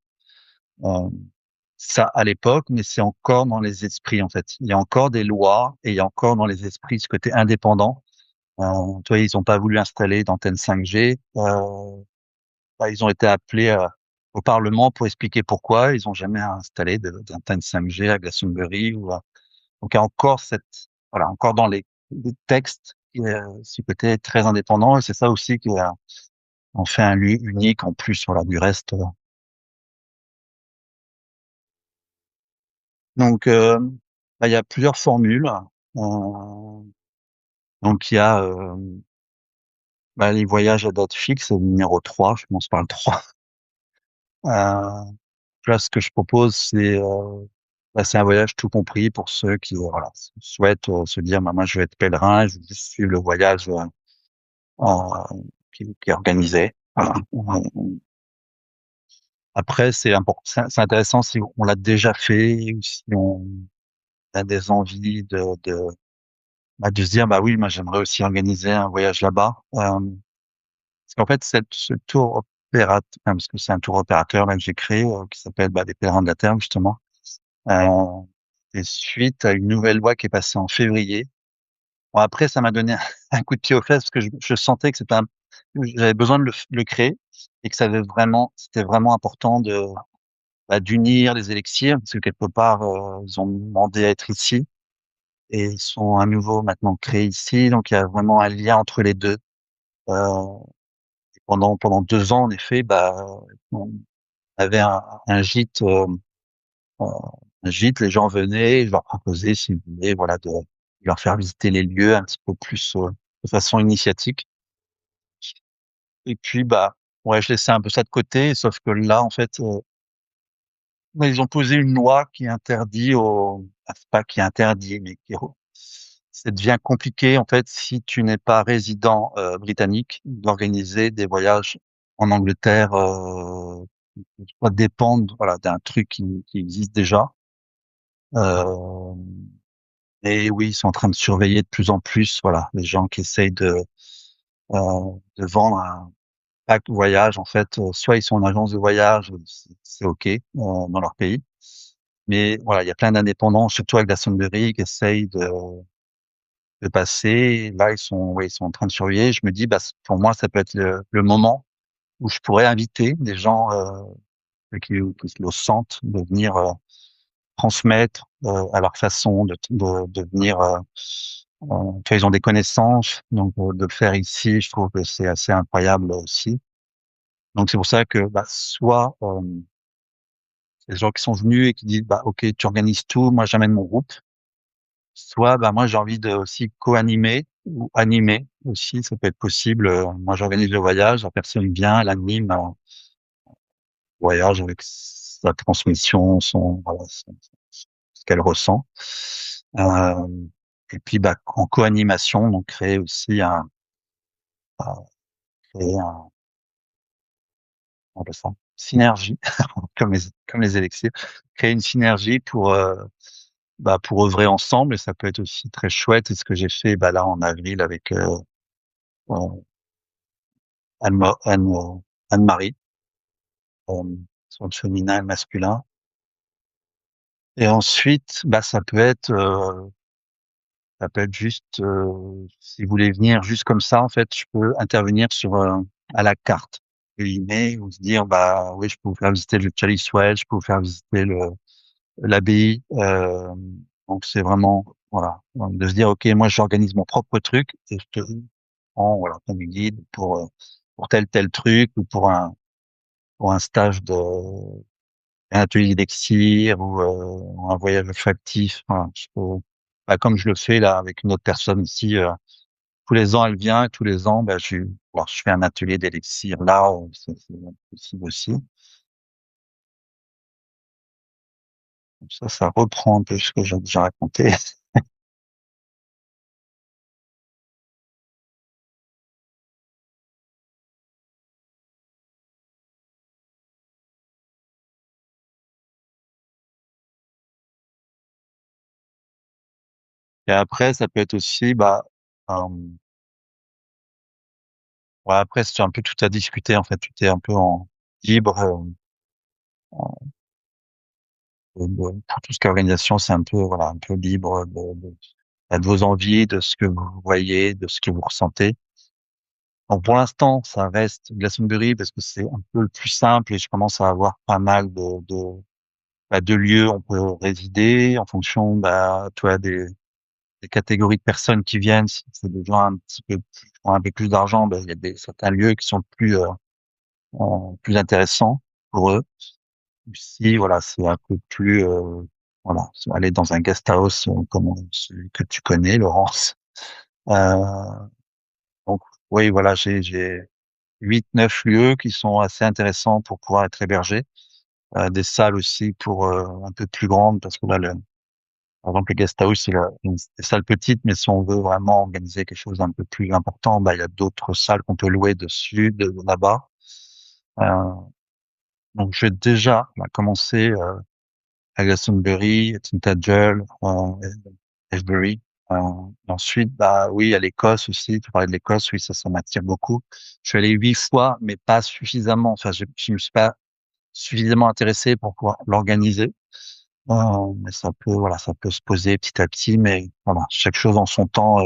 ça à l'époque, mais c'est encore dans les esprits en fait. Il y a encore des lois et il y a encore dans les esprits ce côté indépendant. Tu vois, ils n'ont pas voulu installer d'antenne 5G. Ils ont été appelés au Parlement pour expliquer pourquoi ils n'ont jamais installé d'antenne 5G à Glastonbury. Donc il y a encore voilà, encore dans les textes, il y a ce côté très indépendant et c'est ça aussi qui en fait un lieu unique en plus voilà du reste. Donc, il y a plusieurs formules. Euh, donc, il y a les voyages à date fixe, le numéro 3, je commence par le 3. Euh, Là, ce que je propose, c'est un voyage tout compris pour ceux qui voilà, souhaitent se dire, moi, je vais être pèlerin, je vais juste suivre le voyage qui est organisé. Voilà. Après, c'est important, c'est intéressant si on l'a déjà fait ou si on a des envies de se dire, bah oui, moi j'aimerais aussi organiser un voyage là-bas. Parce qu'en fait, ce tour opérateur, parce que c'est un tour opérateur là que j'ai créé, qui s'appelle des Pèlerins de la Terre justement. Euh, et suite à une nouvelle loi qui est passée en février. Bon, après, ça m'a donné un coup de pied aux fesses parce que je sentais que j'avais besoin de le créer et que c'était vraiment important d'unir les élixirs parce que quelque part, ils ont demandé à être ici. Et ils sont à nouveau maintenant créés ici, donc il y a vraiment un lien entre les deux. Euh, pendant 2 ans, en effet, on avait un gîte, euh, les gens venaient, je leur proposais, s'ils voulaient, voilà, de leur faire visiter les lieux un petit peu plus de façon initiatique. Et puis, ouais, je laissais un peu ça de côté, sauf que là, en fait, bah, ils ont posé une loi qui interdit c'est pas qui interdit, mais ça devient compliqué, en fait, si tu n'es pas résident, britannique, d'organiser des voyages en Angleterre, qui doit dépendre, voilà, d'un truc qui existe déjà. Et oui, ils sont en train de surveiller de plus en plus, voilà, les gens qui essayent de vendre un pack voyage. En fait, soit ils sont en agence de voyage, c'est OK, dans leur pays. Mais voilà, il y a plein d'indépendants, surtout avec Glastonbury, qui essayent de passer. Là, ils sont en train de surveiller. Je me dis, bah, pour moi, ça peut être le moment où je pourrais inviter des gens, qui le sentent, de venir, transmettre, à leur façon, de venir, tu vois, ils ont des connaissances, donc de le faire ici, je trouve que c'est assez incroyable aussi. Donc c'est pour ça que, bah, soit, les gens qui sont venus et qui disent: «Bah, OK, tu organises tout, moi j'amène mon groupe». Soit, bah, moi j'ai envie de aussi co-animer ou animer aussi, ça peut être possible. Moi j'organise le voyage, la personne vient, elle anime un voyage avec sa transmission, son voilà, ce qu'elle ressent. Et puis, bah, en co-animation, donc créer aussi créer on appelle ça? Synergie, comme les élixirs. Créer une synergie bah, pour œuvrer ensemble, et ça peut être aussi très chouette. Et ce que j'ai fait, bah, là, en avril avec, heu, Anne-Marie, sur le féminin et le masculin. Et ensuite, bah, ça peut être juste, si vous voulez venir juste comme ça, en fait, je peux intervenir à la carte, entre guillemets, ou se dire: «Bah, oui, je peux vous faire visiter le Chalice Well, je peux vous faire visiter l'abbaye». Donc c'est vraiment, voilà, de se dire: «OK, moi, j'organise mon propre truc et je te prends, voilà, comme guide pour tel truc, ou pour un stage un atelier d'élixir, ou un voyage olfactif». Voilà, bah, comme je le fais là avec une autre personne ici, tous les ans, elle vient, et tous les ans, bah, alors je fais un atelier d'élixir là, c'est possible aussi. Comme ça reprend un peu ce que j'ai déjà raconté. Et après, ça peut être aussi, bah, hem, ouais, après, c'est un peu tout à discuter, en fait. Tout est un peu en libre, pour tout ce qui est organisation, c'est un peu, voilà, un peu libre de vos envies, de ce que vous voyez, de ce que vous ressentez. Donc pour l'instant, ça reste Glastonbury parce que c'est un peu le plus simple, et je commence à avoir pas mal bah, de lieux où on peut résider en fonction, bah, tu vois, des catégories de personnes qui viennent. Si c'est des gens un petit peu plus, qui ont un peu plus d'argent, bah, il y a certains lieux qui sont plus intéressants pour eux. Si, voilà, c'est un peu plus, voilà, aller dans un guest house, comme celui que tu connais, Laurence. Euh, donc, oui, voilà, j'ai 8, 9 lieux qui sont assez intéressants pour pouvoir être hébergés. Des salles aussi pour, un peu plus grandes, parce que là, par exemple, le guest house, c'est des salles petites, mais si on veut vraiment organiser quelque chose d'un peu plus important, bah, il y a d'autres salles qu'on peut louer dessus, là-bas. Euh, donc, je vais déjà, là, commencer, à Glastonbury, Tintagel, Avebury. Ensuite, bah oui, à l'Écosse aussi. Tu parlais de l'Écosse, oui, ça m'attire beaucoup. Je suis allé 8 fois, mais pas suffisamment. Enfin, je me suis pas suffisamment intéressé pour pouvoir l'organiser. Mais ça peut, voilà, ça peut se poser petit à petit, mais voilà, chaque chose en son temps.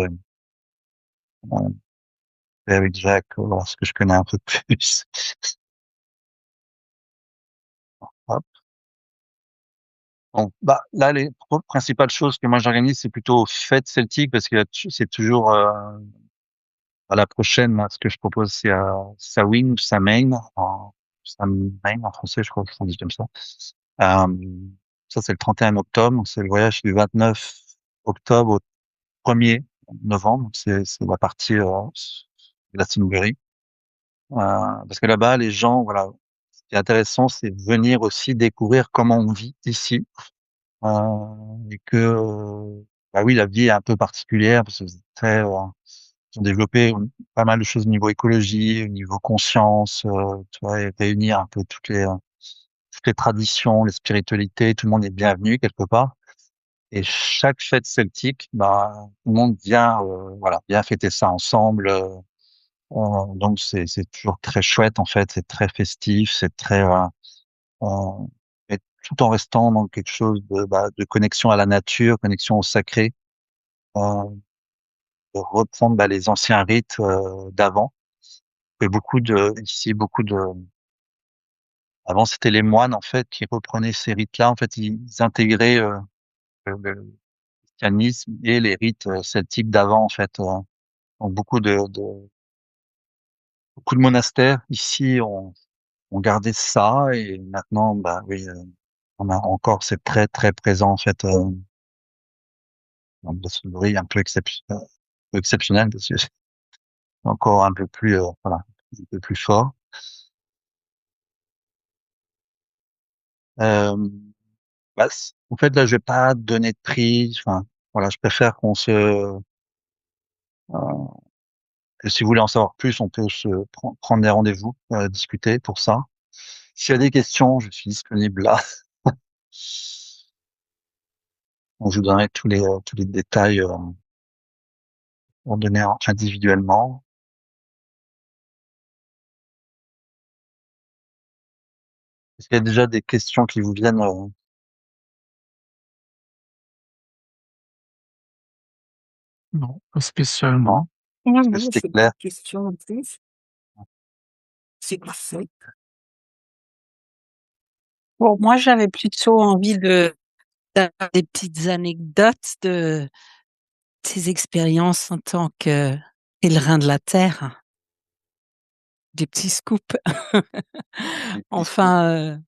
Et avec Jacques, voilà, ce que je connais un peu plus. Hop. Donc, bah, là, les principales choses que moi j'organise, c'est plutôt fête celtique, parce que c'est toujours, à la prochaine, là, ce que je propose, c'est à Samhain, Samhain en français, je crois qu'on dit comme ça. Euh, Ça, c'est le 31 octobre. Donc c'est le voyage du 29 octobre au 1er novembre. Donc c'est la partie, Glastonbury. parce que là-bas, les gens, voilà, ce qui est intéressant, c'est de venir aussi découvrir comment on vit ici, et que, bah oui, la vie est un peu particulière parce que c'est très, ils ont développé pas mal de choses au niveau écologie, au niveau conscience, tu vois, et réunir un peu toutes les traditions, les spiritualités, tout le monde est bienvenu quelque part. Et chaque fête celtique, bah, tout le monde vient, voilà, vient fêter ça ensemble. Donc c'est toujours très chouette en fait, c'est très festif, c'est très, euh, et tout en restant dans quelque chose de connexion à la nature, connexion au sacré, euh, de reprendre les anciens rites d'avant. Et beaucoup de, avant c'était les moines en fait qui reprenaient ces rites-là. En fait, ils intégraient le christianisme et les rites celtiques d'avant en fait. Donc beaucoup de monastères ici ont gardé ça et maintenant, bah oui, on a encore, c'est très très présent en fait. Dans ce bruit un peu exceptionnel parce que c'est encore un peu plus, voilà, un peu plus fort. Euh, en fait, là, je vais pas donner de prix. Enfin, voilà, je préfère et si vous voulez en savoir plus, on peut prendre des rendez-vous, discuter pour ça. S'il y a des questions, je suis disponible là. Je vous donnerai tous les détails, pour donner individuellement. Est-ce qu'il y a déjà des questions qui vous viennent? Non, pas spécialement. Non, Est-ce que non, c'était c'est pas clair? de question en plus. C'est parfait. Bon, moi, j'avais plutôt envie d'avoir des petites anecdotes de tes expériences en tant que pèlerin de la terre, des petits scoops, Des petits scoops? enfin,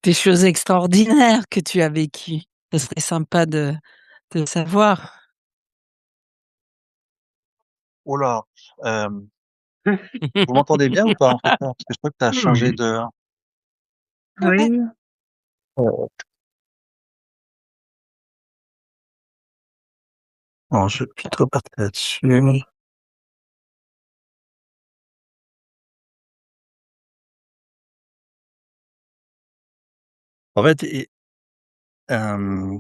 des choses extraordinaires que tu as vécues. Ce serait sympa de savoir. Oh là, vous m'entendez bien ou pas en fait là? Parce que je crois que tu as changé Oui, de. Oui. Euh, non, je vais plutôt partir là-dessus. En fait, euh,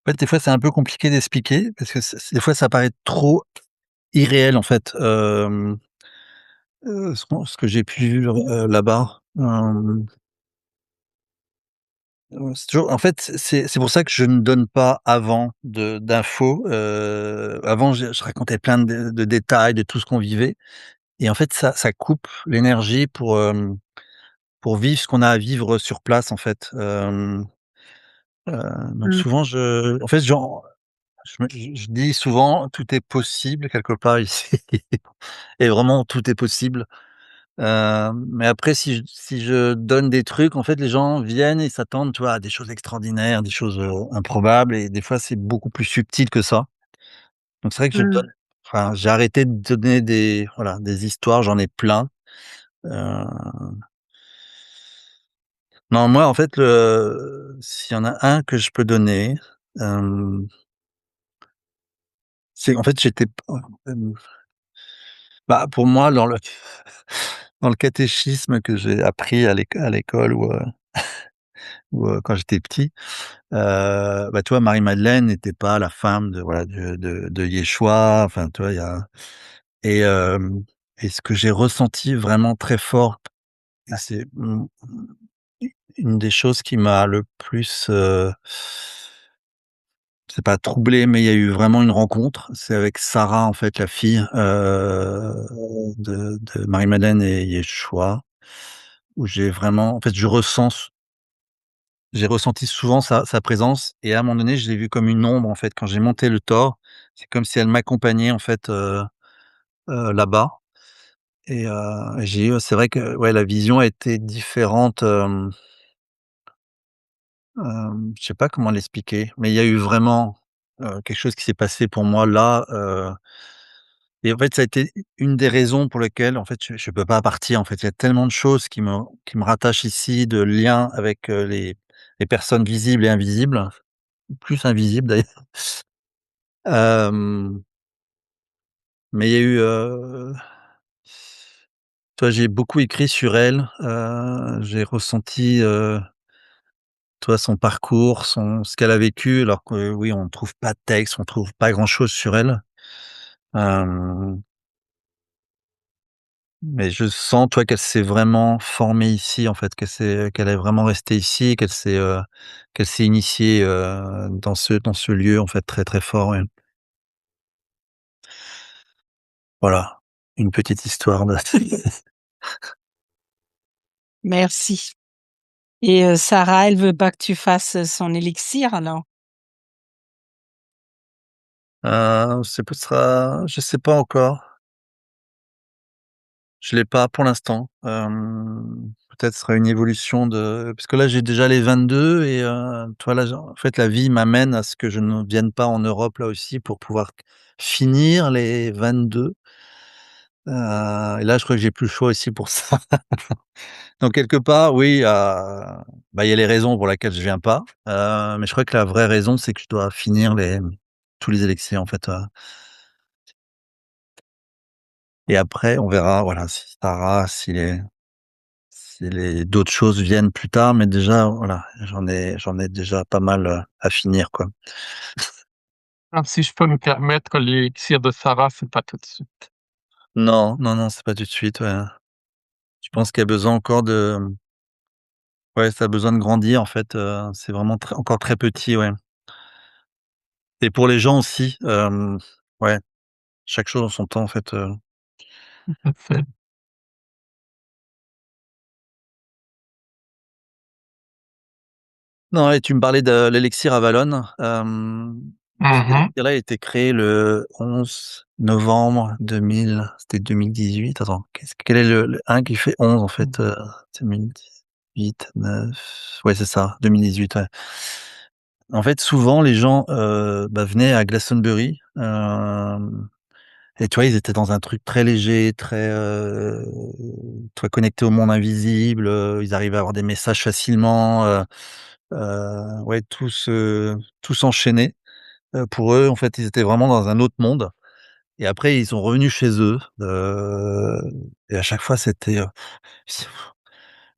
en fait, des fois, c'est un peu compliqué d'expliquer parce que des fois, ça paraît trop irréel en fait. Ce que j'ai pu vivre là-bas. C'est toujours, en fait, c'est pour ça que je ne donne pas avant d'infos. Avant, je racontais plein de détails de tout ce qu'on vivait. Et en fait, ça coupe l'énergie pour vivre ce qu'on a à vivre sur place, en fait. Donc Mmh. souvent, en fait, je dis souvent: «Tout est possible quelque part ici» et vraiment tout est possible. Mais après si je donne des trucs, en fait, les gens viennent et s'attendent, tu vois, à des choses extraordinaires, des choses, improbables et des fois, c'est beaucoup plus subtil que ça. Donc c'est vrai que je Mmh. donne enfin, j'ai arrêté de donner des histoires, j'en ai plein. Heu Non, moi, en fait, s'il y en a un que je peux donner, hem, c'est en fait, j'étais p bah, pour moi, dans le catéchisme que j'ai appris à l'école ou quand j'étais petit, bah, tu vois, Marie-Madeleine n'était pas la femme de voilà, de Yeshua, enfin, tu vois, il y a et et ce que j'ai ressenti vraiment très fort, et c'est, une des choses qui m'a le plus, c'est pas troublé, mais il y a eu vraiment une rencontre. C'est avec Sarah, en fait, la fille, de Marie-Madeleine et Yeshua, où j'ai vraiment en fait, j'ai ressenti souvent sa présence et à un moment donné, je l'ai vue comme une ombre, en fait. Quand j'ai monté le Thor, c'est comme si elle m'accompagnait, en fait, là-bas et c'est vrai que, ouais, la vision a été différente, je sais pas comment l'expliquer, mais il y a eu vraiment quelque chose qui s'est passé pour moi là, et en fait, ça a été une des raisons pour lesquelles, en fait, je peux pas partir, en fait. Il y a tellement de choses qui me rattachent ici, de liens avec, les personnes visibles et invisibles, plus invisibles d'ailleurs. Hem, mais il y a eu, j'ai beaucoup écrit sur elle, j'ai ressenti, son parcours, ce qu'elle a vécu alors que oui, on ne trouve pas de texte, on trouve pas grand chose sur elle. Hem Mais je sens, toi, qu'elle s'est vraiment formée ici, en fait, qu'elle est vraiment restée ici, qu'elle s'est initiée, dans ce lieu, en fait, très, très fort, ouais. Voilà, une petite histoire de Merci. Et Sarah, elle veut pas que tu fasses son élixir alors? c'est peut je sais pas encore. Je l'ai pas pour l'instant. Peut-être ce sera une évolution de parce que là, j'ai déjà les 22 et tu là, en fait, la vie m'amène à ce que je ne vienne pas en Europe, là aussi, pour pouvoir finir les 22. Et là, je crois que j'ai plus le choix aussi pour ça. Donc quelque part, oui, il y a les raisons pour lesquelles je viens pas, mais je crois que la vraie raison, c'est que je dois finir tous les élixirs, en fait, et après on verra, voilà, si Sarah, si les d'autres choses viennent plus tard, mais déjà, voilà, j'en ai déjà pas mal, à finir, quoi. Alors si je peux me permettre, l'élixir de Sarah, c'est pas tout de suite. Non, non, non, c'est pas tout de suite, ouais. Je pense qu'il y a besoin encore de ouais, ça a besoin de grandir, en fait, c'est vraiment encore très petit, ouais. Et pour les gens aussi, ouais, chaque chose en son temps, en fait, Tout à fait. Non, et tu me parlais de l'élixir Avalon, cet Mmh. élixir-là a été créé le 11 novembre 2000, c'était 2018. Attends, quel est le 1 qui fait 11 en fait, 2018, 9, ouais, c'est ça, 2018, ouais. En fait, souvent les gens, venaient à Glastonbury, et tu vois, ils étaient dans un truc très léger, très, connectés au monde invisible, ils arrivaient à avoir des messages facilement, ouais, tout s'enchaînait. Pour eux, en fait, ils étaient vraiment dans un autre monde et après ils sont revenus chez eux, et à chaque fois c'était,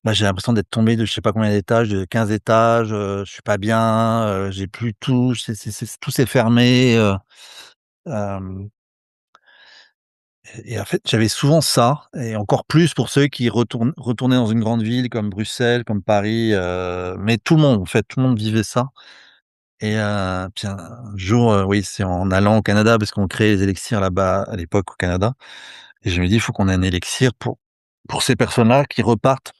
là, j'ai l'impression d'être tombé de je sais pas combien d'étages, de 15 étages, je suis pas bien, j'ai plus tout, tout s'est fermé, hem et en fait, j'avais souvent ça et encore plus pour ceux qui retournaient dans une grande ville comme Bruxelles, comme Paris, mais tout le monde, en fait, tout le monde vivait ça. Et puis un jour, oui, c'est en allant au Canada parce qu'on crée les élixirs là-bas à l'époque au Canada et je me dis: «Il faut qu'on ait un élixir pour ces personnes-là qui repartent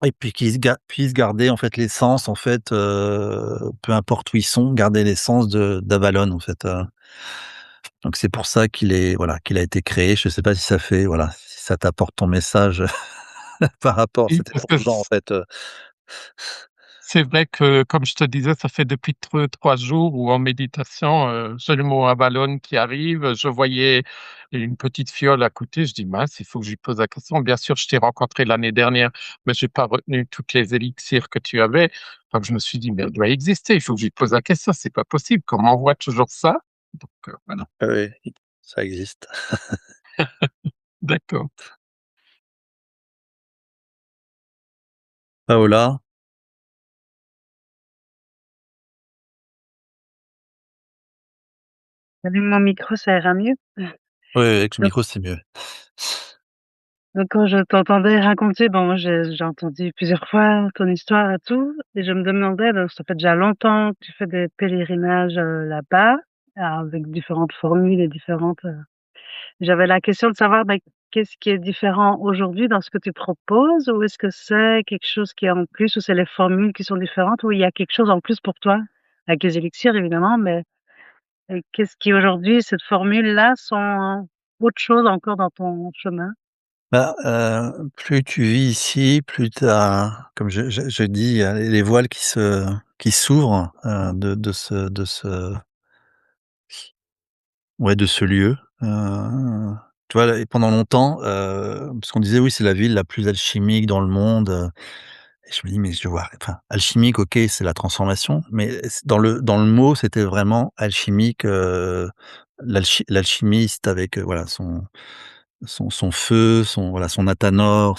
et puis qui puissent garder en fait l'essence en fait, peu importe où ils sont, garder l'essence de d'Avalon en fait, donc c'est pour ça qu'il a été créé. Je sais pas si ça fait voilà, si ça t'apporte ton message par rapport Oui, c'était parce pour que les gens en fait, c'est vrai que, comme je te disais, ça fait depuis 3 jours où en méditation, j'ai le mot Avalon qui arrive. Je voyais une petite fiole à côté. Je dis: «Mince, il faut que je lui pose la question». Bien sûr, je t'ai rencontré l'année dernière, mais j'ai pas retenu toutes les élixirs que tu avais. Donc je me suis dit: «Mais elle doit exister, il faut que je lui pose la question, c'est pas possible qu'on m'envoie toujours ça». Donc voilà, oui, ça existe. d'accord. Paola? J'allume mon micro, ça ira mieux. Oui, avec le Donc micro, c'est mieux. donc quand je t'entendais raconter, bon, moi, j'ai entendu plusieurs fois ton histoire et tout, et je me demandais, donc ça fait déjà longtemps que tu fais des pèlerinages, là-bas, avec différentes formules et différentes, j'avais la question de savoir, qu'est-ce qui est différent aujourd'hui dans ce que tu proposes? Ou est-ce que c'est quelque chose qui est en plus, ou c'est les formules qui sont différentes, ou il y a quelque chose en plus pour toi? Avec les élixirs évidemment, mais qu'est-ce qui aujourd'hui, cette formule-là, sont autre chose encore dans ton chemin? Bah, plus tu vis ici, plus tu as comme je dis, il y a les voiles qui s'ouvrent, de ce ouais, de ce lieu. Tu vois, et pendant longtemps, parce qu'on disait: «Oui, c'est la ville la plus alchimique dans le monde», et je me dis: «Mais je vois», enfin, alchimique, OK, c'est la transformation, mais c dans le mot, c'était vraiment alchimique, l'alchimiste avec, voilà, son feu, son voilà, son athanor,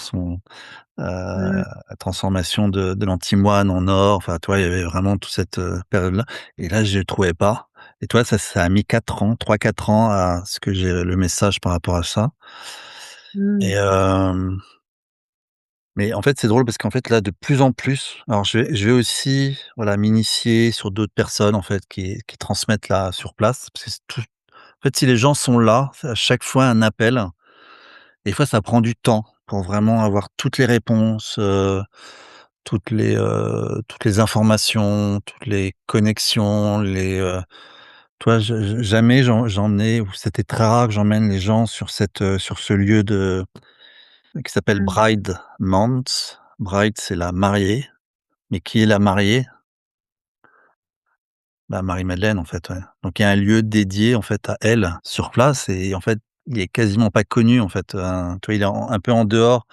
Mmh. la transformation de l'antimoine en or, enfin, tu vois, il y avait vraiment toute cette, période-là, et là, je ne trouvais pas, et toi, ça a mis 4 ans, 3 4 ans à ce que j'ai le message par rapport à ça, et Mmh. mais en fait, c'est drôle parce qu'en fait, là, de plus en plus, alors je vais aussi, voilà, m'initier sur d'autres personnes, en fait, qui transmettent là, sur place, parce que c'est tout, en fait, si les gens sont là, c'est à chaque fois un appel. Des fois, ça prend du temps pour vraiment avoir toutes les réponses, toutes les informations, toutes les connexions, tu vois, jamais j'en ai, ou c'était très rare que j'emmène les gens sur ce lieu qui s'appelle Mmh. Bride Mount. Bride, c'est la mariée, mais qui est la mariée? Bah, Marie-Madeleine, en fait, ouais. Donc il y a un lieu dédié, en fait, à elle, sur place, et en fait, il est quasiment pas connu, en fait, tu vois, il est un peu en dehors.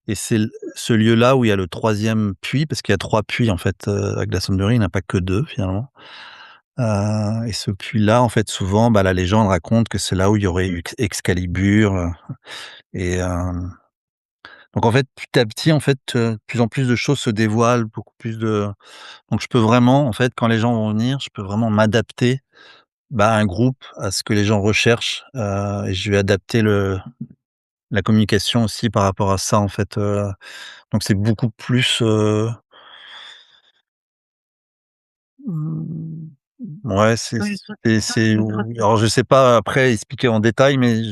Et c'est ce lieu-là où il y a le troisième puits, parce qu'il y a 3 puits, en fait, à Glastonbury, il n'y en a pas que 2 finalement. Et ce puits-là, en fait, souvent, bah, la légende raconte que c'est là où il y aurait eu Excalibur, et donc en fait, petit à petit, en fait, de plus en plus de choses se dévoilent, beaucoup plus de donc je peux vraiment, en fait, quand les gens vont venir, je peux vraiment m'adapter, bah, à un groupe, à ce que les gens recherchent, et je vais adapter la communication aussi par rapport à ça, en fait, donc c'est beaucoup plus, Mmh. Ouais, Oui, toi c'est toi oui, alors je sais pas après expliquer en détail, mais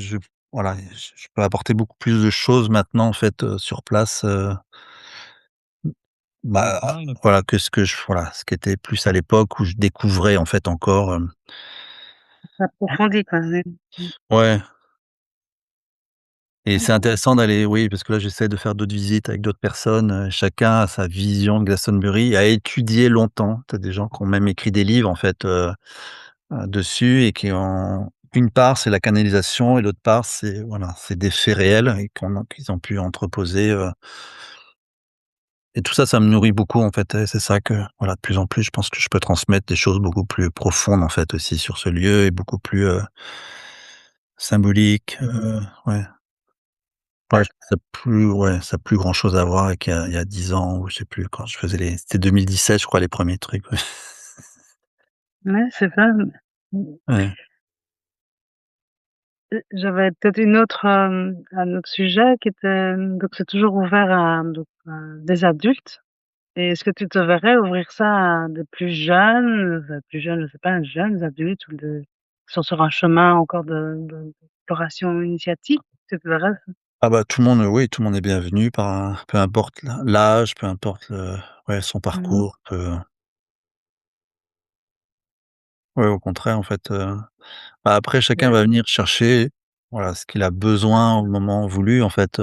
voilà, je peux apporter beaucoup plus de choses maintenant, en fait, sur place, bah, voilà, que ce que je voilà, ce qui était plus à l'époque où je découvrais, en fait, encore, approfondis, quoi, oui. Mmh. ouais, et c'est D'accord. intéressant d'aller, oui, parce que là, j'essaie de faire d'autres visites avec d'autres personnes, chacun a sa vision de Glastonbury, a étudié longtemps. Tu as des gens qui ont même écrit des livres, en fait, dessus, et qui ont une part, c'est la canalisation, et l'autre part, c'est voilà, c'est des faits réels, et qu'ils ont pu entreposer, et tout ça, ça me nourrit beaucoup, en fait, et c'est ça que, voilà, de plus en plus, je pense que je peux transmettre des choses beaucoup plus profondes, en fait, aussi sur ce lieu, et beaucoup plus, symboliques, ouais. Ouais, ça a plus grand chose à voir avec il y a 10 ans, ou je sais plus quand je faisais c'était 2017, je crois, les premiers trucs, ouais. Ouais, c'est ça. Mmh. Ouais. J'avais peut-être une autre, un autre sujet qui était, donc c'est toujours ouvert à donc des adultes, et est-ce que tu te verrais ouvrir ça à des plus jeunes, plus jeunes, je sais pas, jeunes adultes ou qui sont sur un chemin encore d'exploration initiatique? Tu te verrais ça? Ah bah, tout le monde, oui, tout le monde est bienvenu, peu importe l'âge, peu importe ouais, son Mmh mh. parcours, ouais, au contraire, en fait, bah, après chacun Ouais. va venir chercher, voilà, ce qu'il a besoin au moment voulu, en fait,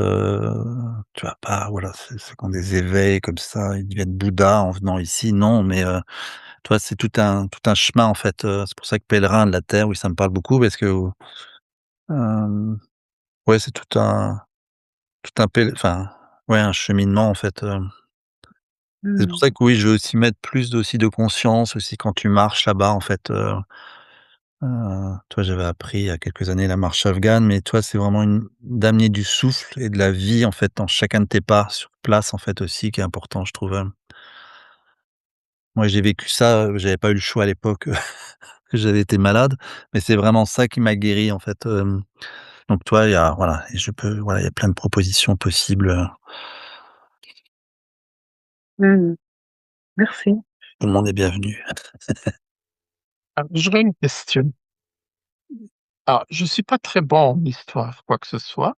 tu vas pas, voilà, c'est quand des éveils comme ça, ils deviennent Bouddha en venant ici, non, mais tu vois, c'est tout un chemin, en fait, c'est pour ça que pèlerin de la terre, oui, ça me parle beaucoup, parce que, hem, ouais, c'est tout un enfin, ouais, un cheminement, en fait, c'est pour Mmh. ça que, oui, je veux aussi mettre plus aussi de conscience aussi quand tu marches là-bas, en fait, tu vois, j'avais appris il y a quelques années la marche afghane, mais toi, c'est vraiment d'amener du souffle et de la vie, en fait, dans chacun de tes pas sur place, en fait, aussi, qui est important, je trouve, moi, j'ai vécu ça, j'avais pas eu le choix à l'époque, que j'avais été malade, mais c'est vraiment ça qui m'a guéri, en fait, donc toi, il y a voilà, et je peux voilà, il y a plein de propositions possibles, Mmh. Merci. tout le monde est bienvenu. Alors, j'aurais une question. Alors, je suis pas très bon en histoire, quoi que ce soit,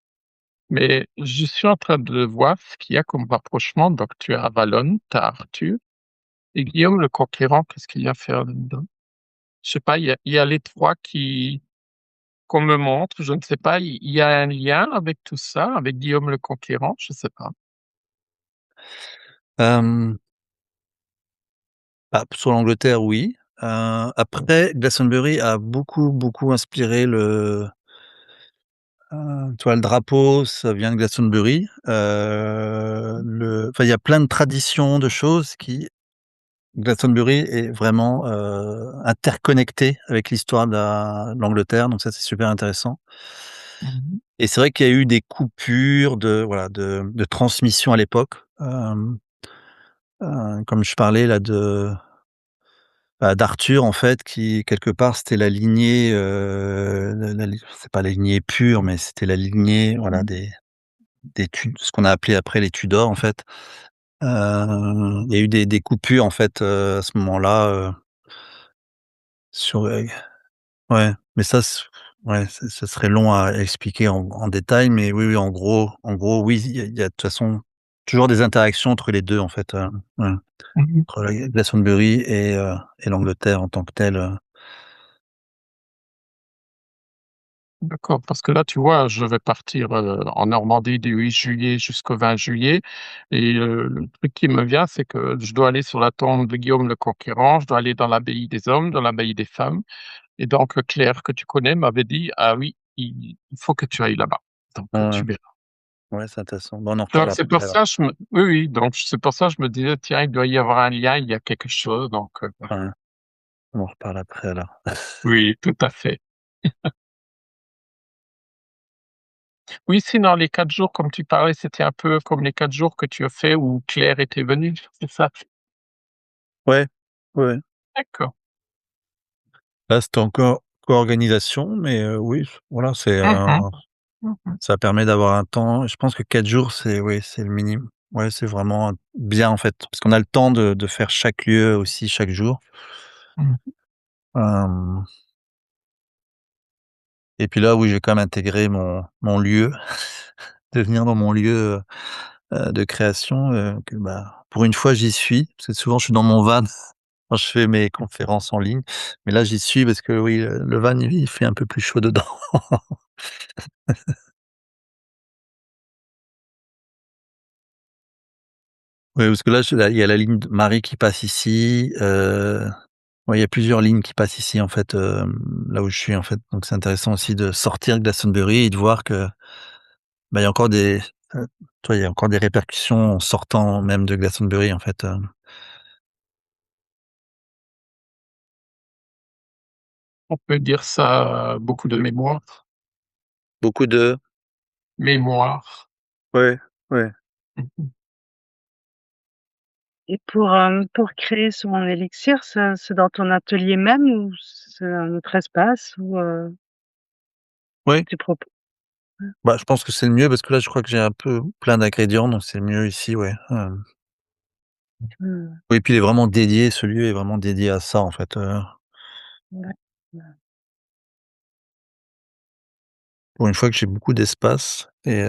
mais je suis en train de voir ce qu'il y a comme rapprochement. Donc, tu as Avalon, tu as Arthur et Guillaume le Conquérant. Qu'est-ce qu'il y a à faire là-dedans? Je sais pas, il y a les 3 qui qu'on me montre, je ne sais pas, il y a un lien avec tout ça, avec Guillaume le Conquérant? Je sais pas. Hem, Bah, sur l'Angleterre, oui. Après, Glastonbury a beaucoup inspiré tu vois, le drapeau, ça vient de Glastonbury. Enfin, il y a plein de traditions, de choses qui Glastonbury est vraiment, interconnecté avec l'histoire de l'Angleterre, donc ça, c'est super intéressant Mmh. et c'est vrai qu'il y a eu des coupures de transmission à l'époque, comme je parlais là d'Arthur, en fait, qui quelque part, c'était la lignée, la c'est pas la lignée pure, mais c'était la lignée, voilà, Mmh. des Tu ce qu'on a appelé après les Tudors, en fait. Il y a eu des coupures, en fait, à ce moment-là, sur, ouais, mais ça c ouais, ça serait long à expliquer en détail, mais oui, oui, en gros, oui, il y a de toute façon toujours des interactions entre les 2 en fait, ouais, Mmh. entre la Glastonbury et l'Angleterre en tant que telle, D'accord, parce que là, tu vois, je vais partir, en Normandie du 8 juillet jusqu'au 20 juillet et le truc qui me vient, c'est que je dois aller sur la tombe de Guillaume le Conquérant, je dois aller dans l'abbaye des hommes, dans l'abbaye des femmes et donc Claire, que tu connais, m'avait dit: «Ah oui, il faut que tu ailles là-bas». Donc ouais, tu verras. ouais, c'est intéressant. Bon, on en reparle Donc c'est pour après alors. ça, oui, oui, donc c'est pour ça, je me disais: «Tiens, il doit y avoir un lien, il y a quelque chose», donc voilà. Ouais, on en reparle après alors. Oui, tout à fait. Oui, sinon les 4 jours comme tu parlais, c'était un peu comme les 4 jours que tu as fait où Claire était venue, c'est ça? Ouais, ouais, ouais. D'accord. Là, c'était encore co-organisation, mais oui, voilà, Mmh. Mmh. ça permet d'avoir un temps. Je pense que 4 jours, c'est oui, c'est le minimum. Ouais, c'est vraiment bien, en fait, parce qu'on a le temps de faire chaque lieu aussi chaque jour. Mmh. Hem Et puis là, oui, j'ai quand même intégré mon lieu, de venir dans mon lieu, de création, que, bah, pour une fois, j'y suis. Parce que souvent, je suis dans mon van quand je fais mes conférences en ligne, mais là, j'y suis parce que oui, le van, il fait un peu plus chaud dedans. Oui, parce que là, il y a la ligne de Marie qui passe ici, ouais, il y a plusieurs lignes qui passent ici, en fait, là où je suis, en fait, donc c'est intéressant aussi de sortir de Glastonbury et de voir que, bah, il y a encore tu vois, il y a encore des répercussions en sortant même de Glastonbury, en fait, On peut dire ça, beaucoup de mémoire. beaucoup de Mémoire. ouais, ouais. Mmh mh. Et pour créer son élixir, c'est dans ton atelier même ou c'est un autre espace où, Oui, tu proposes? bah, je pense que c'est le mieux parce que là, je crois que j'ai un peu plein d'ingrédients, donc c'est mieux ici, ouais, Mmh. oui, puis il est vraiment dédié, ce lieu est vraiment dédié à ça, en fait, Ouais. pour une fois que j'ai beaucoup d'espace et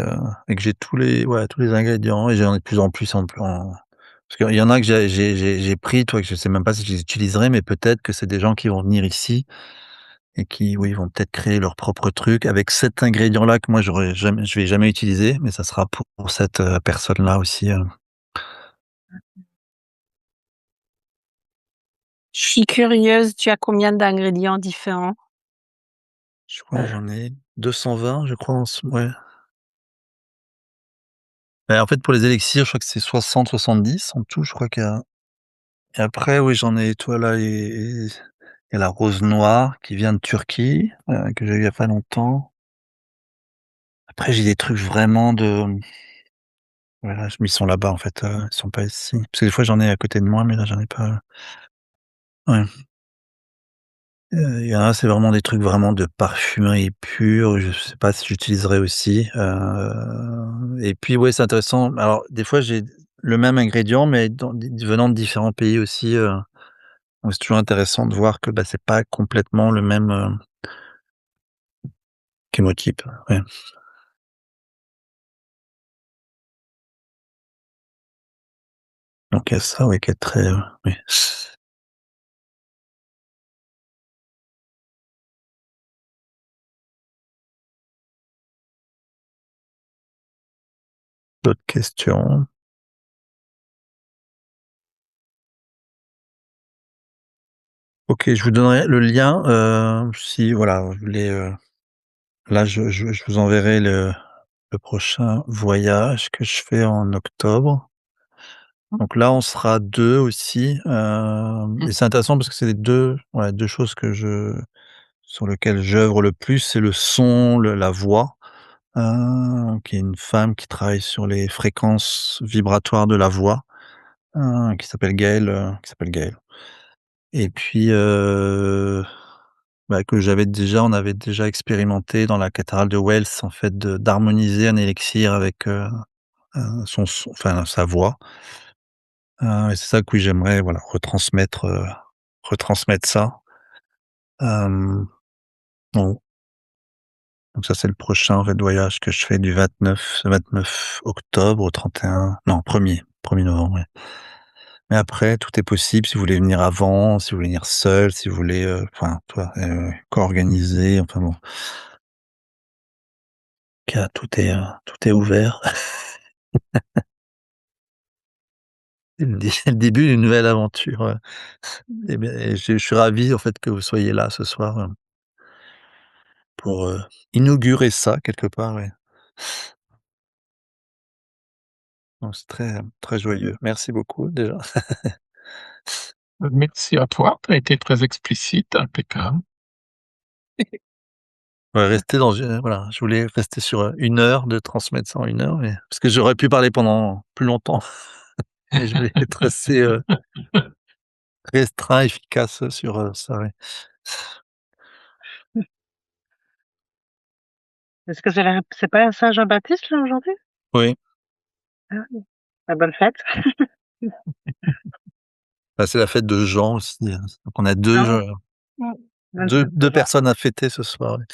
que j'ai tous les ingrédients et j'en ai de plus en plus parce qu'il y en a que j'ai pris, toi, que je sais même pas si je les utiliserai, mais peut-être que c'est des gens qui vont venir ici et qui, oui, vont peut-être créer leur propre truc avec cet ingrédient-là que moi je vais jamais utiliser, mais ça sera pour cette, personne-là aussi, Je suis curieuse, tu as combien d'ingrédients différents? je crois que j'en ai 220, je crois, ouais. En fait, pour les élixirs, je crois que c'est 60-70 en tout, je crois qu'il y a et après, oui, j'en ai, toi, là, il y a la rose noire qui vient de Turquie, que j'ai eu il y a pas longtemps. Après, j'ai des trucs vraiment voilà, mais ils sont là-bas, en fait, ils sont pas ici. Parce que des fois, j'en ai à côté de moi, mais là, j'en ai pas, ouais. Il y en a, c'est vraiment des trucs vraiment de parfumerie pure, je sais pas si j'utiliserai aussi, et puis, ouais, c'est intéressant. Alors, des fois, j'ai le même ingrédient, mais venant de différents pays aussi, donc c'est toujours intéressant de voir que, bah, c'est pas complètement le même, chémotype, ouais. Donc il y a ça, oui, qui est très, oui. D'autres questions? OK, je vous donnerai le lien, si voilà, vous voulez, là je vous enverrai le prochain voyage que je fais en octobre. Donc là, on sera 2 aussi, et c'est intéressant parce que c'est les 2 choses sur lesquelles j'œuvre le plus, c'est le son, la voix, qui est une femme qui travaille sur les fréquences vibratoires de la voix, qui s'appelle Gaëlle. Et puis, que on avait déjà expérimenté dans la cathédrale de Wells, en fait, d'harmoniser un élixir avec, enfin sa voix. Et c'est ça que oui, j'aimerais, voilà, retransmettre ça. Hem, bon, donc ça, c'est le prochain en fait voyage que je fais du 29 octobre au 31, non, 1er novembre, ouais. Mais après, tout est possible si vous voulez venir avant, si vous voulez venir seul, si vous voulez, enfin, tu vois, co-organiser, enfin bon. Tout est ouvert. C'est le début d'une nouvelle aventure, et bien, et je suis ravi en fait que vous soyez là ce soir, pour, inaugurer ça quelque part, ouais. Donc c'est très, très joyeux. Merci beaucoup déjà. Merci à toi, tu as été très explicite, impeccable. Ouais, rester dans une voilà, je voulais rester sur, 1 heure, de transmettre ça en 1 heure, mais parce que j'aurais pu parler pendant plus longtemps, mais je voulais être assez, restreint, efficace sur, ça, ouais. Est-ce que c'est pas la Saint-Jean-Baptiste, là, aujourd'hui? Oui, Ah oui. Bah, bonne fête. bah, c'est la fête de Jean aussi, donc on a 2 Ah, je bonne fête 2 déjà. personnes à fêter ce soir, ouais.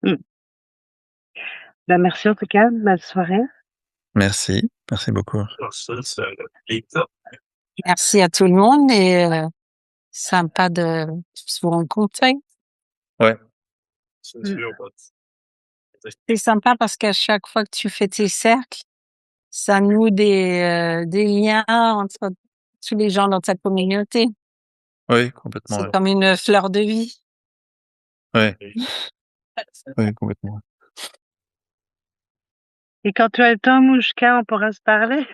Mmh. Bah, merci en tout cas, bonne soirée. Merci beaucoup. Merci à tout le monde et sympa de se rencontrer. Ouais. Mmh. C'est sympa parce qu'à chaque fois que tu fais tes cercles, ça noue des liens entre tous les gens dans ta communauté. Oui, complètement, C'est ouais. comme une fleur de vie. Ouais. Oui, complètement. Et quand tu as le temps, Mouchka, on pourra se parler?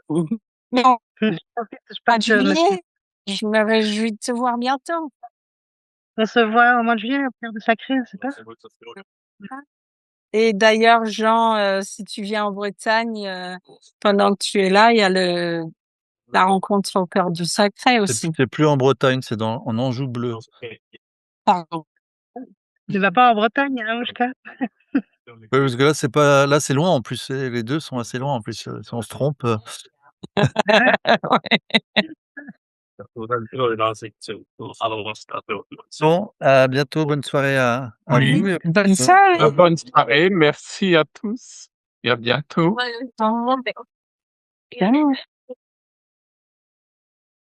Non, Je profite, je pas peux de te me juillet. Je me réjouis de te voir bientôt. on se voit au mois de juillet, au Pierre de Sacré, c'est pas? Et d'ailleurs, Jean, si tu viens en Bretagne, pendant que tu es là, il y a la rencontre au Cœur du Sacré aussi. C'est plus en Bretagne, c'est en Anjou bleu. Pardon. Tu vas pas en Bretagne, hein, Mouchka? Oui, parce que là, c'est pas là, c'est loin en plus, les 2 sont assez loin en plus, si on se trompe, Ouais. Bon, à bientôt, bonne soirée à Oui, vous et Bonne soirée. bonne soirée, merci à tous et à bientôt. Ciao.